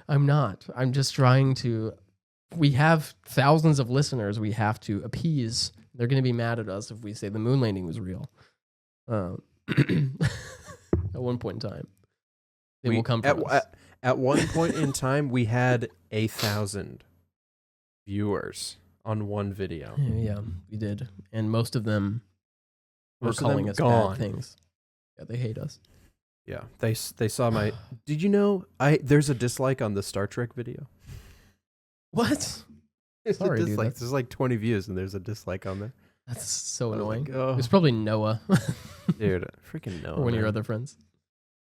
[SPEAKER 1] I'm not. I'm just trying to. We have thousands of listeners we have to appease. They're going to be mad at us if we say the moon landing was real. At one point in time, they will come for us.
[SPEAKER 2] At one point in time, we had 1,000 viewers on one video.
[SPEAKER 1] Yeah, we did, and most of them were calling us bad things. Yeah, they hate us.
[SPEAKER 2] Yeah, they saw my. Did you know there's a dislike on the Star Trek video?
[SPEAKER 1] What?
[SPEAKER 2] Sorry, dude. There's like 20 views, and there's a dislike on there.
[SPEAKER 1] That's so annoying.
[SPEAKER 2] Like, oh.
[SPEAKER 1] It's probably Noah.
[SPEAKER 2] Dude, freaking Noah.
[SPEAKER 1] Or one of your other friends.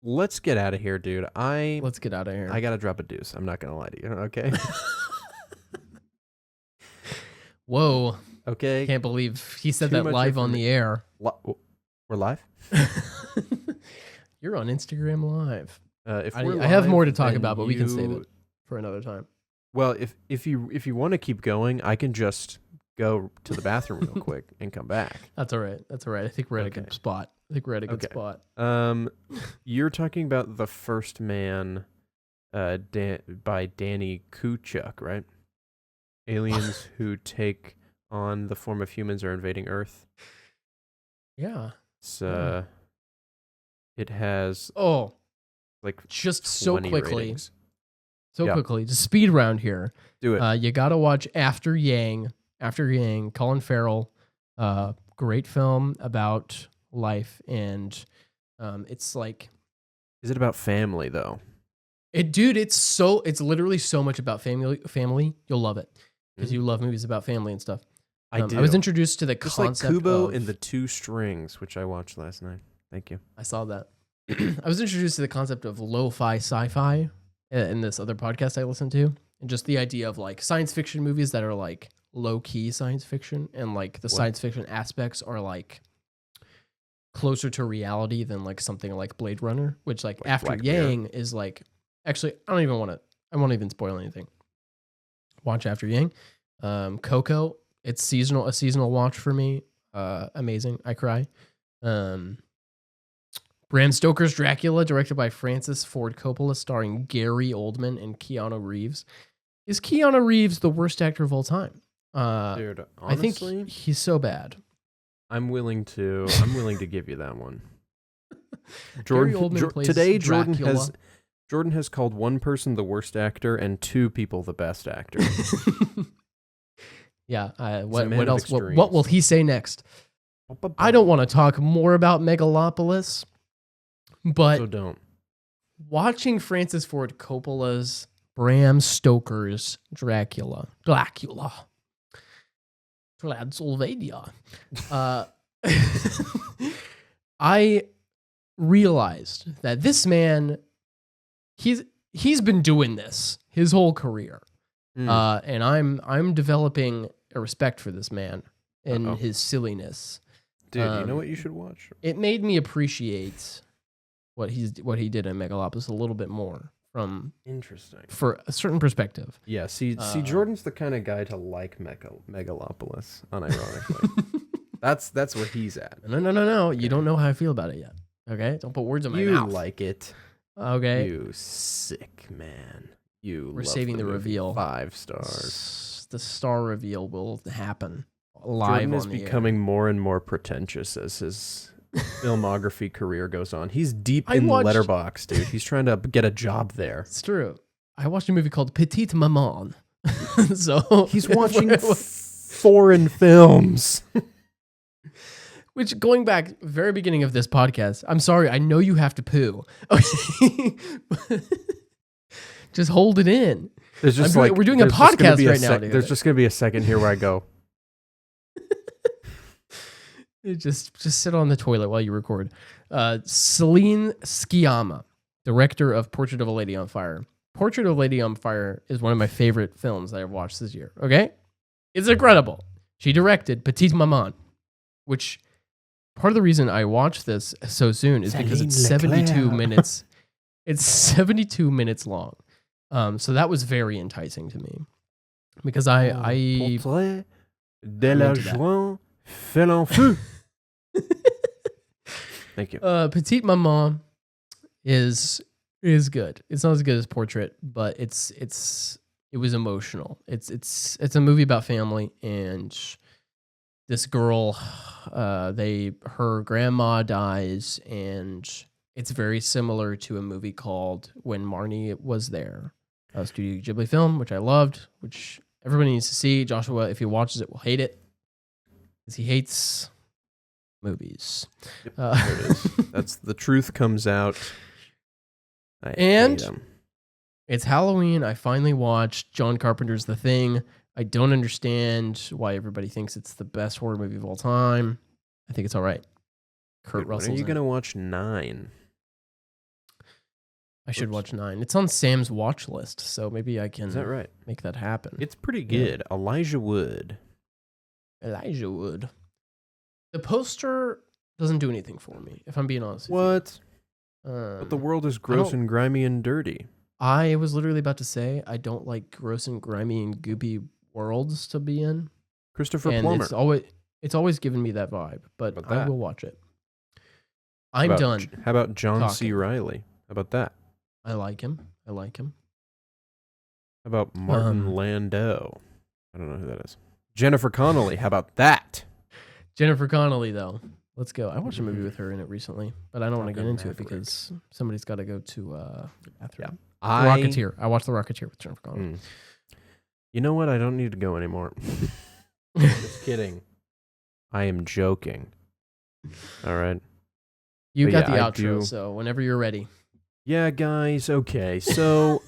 [SPEAKER 2] Let's get out of here, dude.
[SPEAKER 1] Let's get out of here.
[SPEAKER 2] I gotta drop a deuce. I'm not gonna lie to you. Okay.
[SPEAKER 1] Whoa.
[SPEAKER 2] Okay.
[SPEAKER 1] Can't believe he said that live on the air.
[SPEAKER 2] We're live?
[SPEAKER 1] You're on Instagram Live.
[SPEAKER 2] I
[SPEAKER 1] have more to talk about, but we can save it for another time.
[SPEAKER 2] Well, if you want to keep going, I can just go to the bathroom real quick and come back.
[SPEAKER 1] That's all right. I think we're at a good spot.
[SPEAKER 2] You're talking about The First Man by Danny Kuchuk, right? Aliens who take on the form of humans are invading Earth.
[SPEAKER 1] Yeah.
[SPEAKER 2] It has Like
[SPEAKER 1] just so
[SPEAKER 2] 20
[SPEAKER 1] quickly.
[SPEAKER 2] ratings.
[SPEAKER 1] So
[SPEAKER 2] Yeah.
[SPEAKER 1] quickly, just speed round here.
[SPEAKER 2] Do it.
[SPEAKER 1] You got to watch After Yang. After Yang, Colin Farrell. Great film about life, and it's like
[SPEAKER 2] Is it about family though?
[SPEAKER 1] dude. It's literally so much about family. Family, you'll love it because you love movies about family and stuff.
[SPEAKER 2] I do.
[SPEAKER 1] I was introduced to the
[SPEAKER 2] Just like
[SPEAKER 1] concept
[SPEAKER 2] Kubo
[SPEAKER 1] of
[SPEAKER 2] and the Two Strings, which I watched last night. Thank you.
[SPEAKER 1] I saw that. I was introduced to the concept of lo-fi sci-fi in this other podcast I listened to, and just the idea of like science fiction movies that are like low-key science fiction, and like the science fiction aspects are like closer to reality than like something like Blade Runner, which like After
[SPEAKER 2] Black
[SPEAKER 1] Yang is like, actually I won't even spoil anything. Watch After Yang. Coco, it's a seasonal watch for me. Amazing. I cry. Bram Stoker's Dracula, directed by Francis Ford Coppola, starring Gary Oldman and Keanu Reeves. Is Keanu Reeves the worst actor of all time?
[SPEAKER 2] Dude, honestly,
[SPEAKER 1] I think he's so bad.
[SPEAKER 2] I'm willing to give you that one.
[SPEAKER 1] Gary Oldman plays
[SPEAKER 2] today
[SPEAKER 1] Dracula.
[SPEAKER 2] Jordan has called one person the worst actor and two people the best actor.
[SPEAKER 1] Yeah.
[SPEAKER 2] What
[SPEAKER 1] else? What will he say next? I don't want to talk more about Megalopolis, but
[SPEAKER 2] so don't.
[SPEAKER 1] Watching Francis Ford Coppola's Bram Stoker's Dracula, Transylvania, I realized that this man, he's been doing this his whole career. And I'm developing a respect for this man and his silliness.
[SPEAKER 2] Dude, you know what you should watch?
[SPEAKER 1] It made me appreciate what he did in Megalopolis a little bit more for a certain perspective.
[SPEAKER 2] Yeah, see, Jordan's the kind of guy to like Megalopolis, unironically. That's where he's at.
[SPEAKER 1] No. Okay. You don't know how I feel about it yet. Okay, don't put words in my mouth.
[SPEAKER 2] You like it.
[SPEAKER 1] Okay.
[SPEAKER 2] You sick man.
[SPEAKER 1] We're saving the reveal.
[SPEAKER 2] 5 stars.
[SPEAKER 1] The star reveal will happen live
[SPEAKER 2] Jordan is
[SPEAKER 1] on the
[SPEAKER 2] becoming
[SPEAKER 1] air.
[SPEAKER 2] more and more pretentious as his filmography career goes on. He's deep in Letterboxd, dude. He's trying to get a job there.
[SPEAKER 1] It's true. I watched a movie called Petite Maman. So
[SPEAKER 2] he's watching foreign films.
[SPEAKER 1] Which, going back very beginning of this podcast, I'm sorry, I know you have to poo. Okay. Just hold it in.
[SPEAKER 2] There's just
[SPEAKER 1] we're doing a podcast right now.
[SPEAKER 2] There's just gonna be a second here where I go.
[SPEAKER 1] Just sit on the toilet while you record. Celine Sciamma, director of Portrait of a Lady on Fire. Portrait of a Lady on Fire is one of my favorite films that I've watched this year. Okay, it's incredible. She directed Petite Maman, which part of the reason I watched this so soon is because it's 72 minutes. It's 72 minutes long. So that was very enticing to me because I
[SPEAKER 2] Portrait de la joie fait l'enfeu. Thank you.
[SPEAKER 1] Petite Maman is good. It's not as good as Portrait, but it was emotional. It's a movie about family, and this girl, her grandma dies, and it's very similar to a movie called When Marnie Was There, a Studio Ghibli film, which I loved, which everybody needs to see. Joshua, if he watches it, will hate it because he hates movies.
[SPEAKER 2] Yep, there it is. That's the truth comes out.
[SPEAKER 1] It's Halloween. I finally watched John Carpenter's The Thing. I don't understand why everybody thinks it's the best horror movie of all time. I think it's all right. Kurt Russell.
[SPEAKER 2] When are you going to watch 9?
[SPEAKER 1] I should watch 9. It's on Sam's watch list, so maybe I can make that happen.
[SPEAKER 2] It's pretty good. Yeah. Elijah Wood.
[SPEAKER 1] The poster doesn't do anything for me, if I'm being honest
[SPEAKER 2] with you. But the world is gross and grimy and dirty.
[SPEAKER 1] I was literally about to say I don't like gross and grimy and goopy worlds to be in.
[SPEAKER 2] Christopher Plummer.
[SPEAKER 1] It's always given me that vibe, but I will watch it. I'm done.
[SPEAKER 2] How about John C. Reilly? How about that?
[SPEAKER 1] I like him.
[SPEAKER 2] How about Martin Landau? I don't know who that is. Jennifer Connelly. How about that?
[SPEAKER 1] Jennifer Connelly, though. Let's go. I watched a movie with her in it recently, but I don't want to get into it because somebody's got to go to the bathroom. Yeah. The Rocketeer. I watched The Rocketeer with Jennifer Connelly.
[SPEAKER 2] You know what? I don't need to go anymore. Just kidding. I am joking. All right.
[SPEAKER 1] You got the outro, so whenever you're ready.
[SPEAKER 2] Yeah, guys. Okay. So,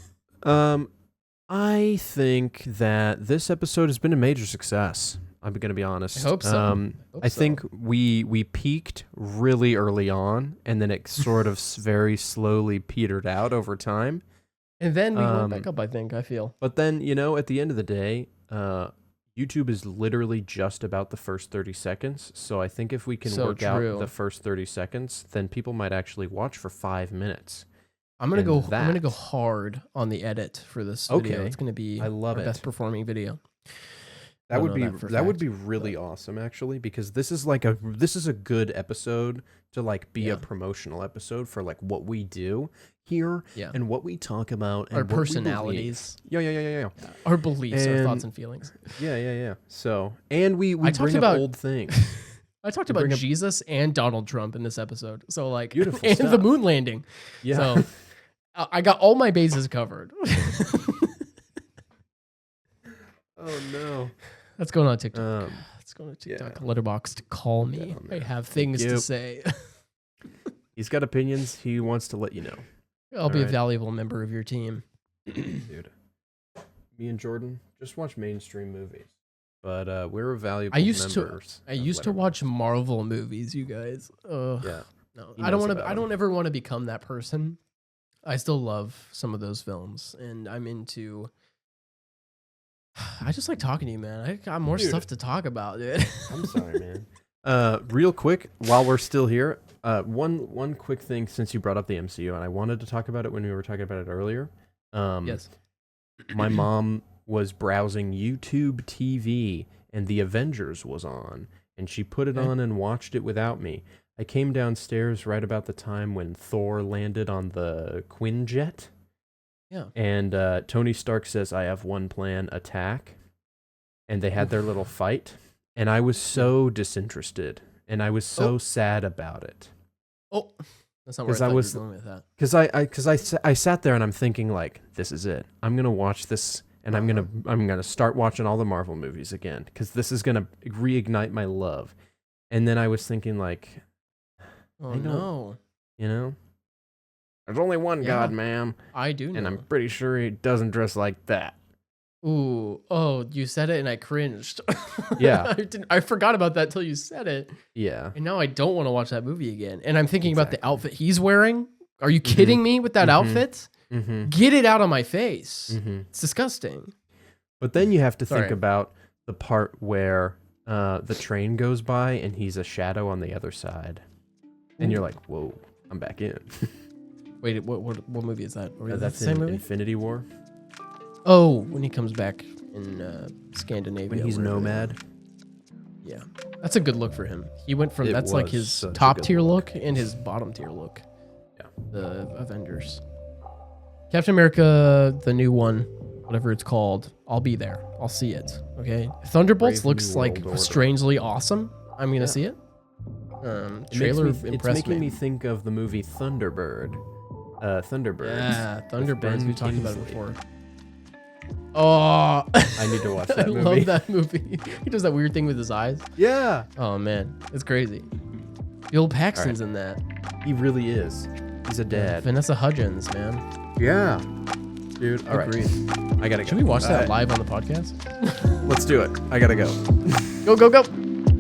[SPEAKER 2] I think that this episode has been a major success. I'm going to be honest.
[SPEAKER 1] I hope so.
[SPEAKER 2] I think we peaked really early on, and then it sort of very slowly petered out over time.
[SPEAKER 1] And then we went back up, I think, I feel.
[SPEAKER 2] But then, at the end of the day, YouTube is literally just about the first 30 seconds. So I think if we can work out the first 30 seconds, then people might actually watch for 5 minutes.
[SPEAKER 1] I'm gonna go hard on the edit for this video. It's gonna be our best performing video.
[SPEAKER 2] That would be really awesome, actually, because this is a good episode to like be a promotional episode for like what we do here and what we talk about and
[SPEAKER 1] our personalities.
[SPEAKER 2] Yeah.
[SPEAKER 1] Our beliefs, our thoughts and feelings.
[SPEAKER 2] Yeah. So, and we bring up old things.
[SPEAKER 1] I talked about Jesus and Donald Trump in this episode. So like,
[SPEAKER 2] beautiful
[SPEAKER 1] and
[SPEAKER 2] stuff.
[SPEAKER 1] the moon landing. Yeah. So I got all my bases covered.
[SPEAKER 2] Oh no.
[SPEAKER 1] That's going on TikTok. Let's go on TikTok. Letterboxd. Call me. I have things to say.
[SPEAKER 2] He's got opinions. He wants to let you know.
[SPEAKER 1] I'll be a valuable member of your team.
[SPEAKER 2] Dude. Me and Jordan just watch mainstream movies. But we're a valuable members.
[SPEAKER 1] I used to watch Marvel movies, you guys.
[SPEAKER 2] Yeah.
[SPEAKER 1] No. I don't ever want to become that person. I still love some of those films, and I'm into. I just like talking to you, man. I got more stuff to talk about, dude.
[SPEAKER 2] I'm sorry, man. Real quick, while we're still here, one quick thing since you brought up the MCU, and I wanted to talk about it when we were talking about it earlier.
[SPEAKER 1] Yes.
[SPEAKER 2] My mom was browsing YouTube TV, and The Avengers was on, and she put it on and watched it without me. I came downstairs right about the time when Thor landed on the Quinjet.
[SPEAKER 1] Yeah.
[SPEAKER 2] And Tony Stark says, "I have one plan, attack." And they had their little fight. And I was so disinterested. And I was so sad about it.
[SPEAKER 1] Oh, that's not where I thought you were going with that.
[SPEAKER 2] Because I sat there and I'm thinking like, this is it. I'm gonna watch this, and I'm gonna start watching all the Marvel movies again because this is gonna reignite my love. And then I was thinking like,
[SPEAKER 1] no,
[SPEAKER 2] there's only one God, ma'am.
[SPEAKER 1] I do know.
[SPEAKER 2] And I'm pretty sure he doesn't dress like that.
[SPEAKER 1] Ooh, oh, you said it and I cringed.
[SPEAKER 2] Yeah.
[SPEAKER 1] I forgot about that till you said it.
[SPEAKER 2] Yeah.
[SPEAKER 1] And now I don't want to watch that movie again. And I'm thinking about the outfit he's wearing. Are you kidding me with that outfit? Get it out of my face. It's disgusting.
[SPEAKER 2] But then you have to think about the part where the train goes by and he's a shadow on the other side. And you're like, whoa, I'm back in.
[SPEAKER 1] Wait, what movie is that?
[SPEAKER 2] That's the same movie? Infinity War.
[SPEAKER 1] Oh, when he comes back in Scandinavia.
[SPEAKER 2] When he's Nomad.
[SPEAKER 1] Yeah. That's a good look for him. He went from, that's like his top tier look and his bottom tier look.
[SPEAKER 2] Yeah.
[SPEAKER 1] The Avengers. Captain America, the new one, whatever it's called, I'll be there. I'll see it. Okay. Thunderbolts looks like strangely awesome. I'm going to see it. Trailer impressed me.
[SPEAKER 2] It's making me think of the movie Thunderbird. Thunderbirds.
[SPEAKER 1] Yeah, Thunderbirds. We talked about it before. Oh,
[SPEAKER 2] I need to watch that movie.
[SPEAKER 1] I love that movie. He does that weird thing with his eyes.
[SPEAKER 2] Yeah.
[SPEAKER 1] Oh man, it's crazy. Bill Paxton's in that.
[SPEAKER 2] He really is. He's a dad.
[SPEAKER 1] Vanessa Hudgens, man.
[SPEAKER 2] Yeah. Dude, all right. I gotta go.
[SPEAKER 1] Should we watch that live on the podcast?
[SPEAKER 2] Let's do it. I gotta go.
[SPEAKER 1] Go.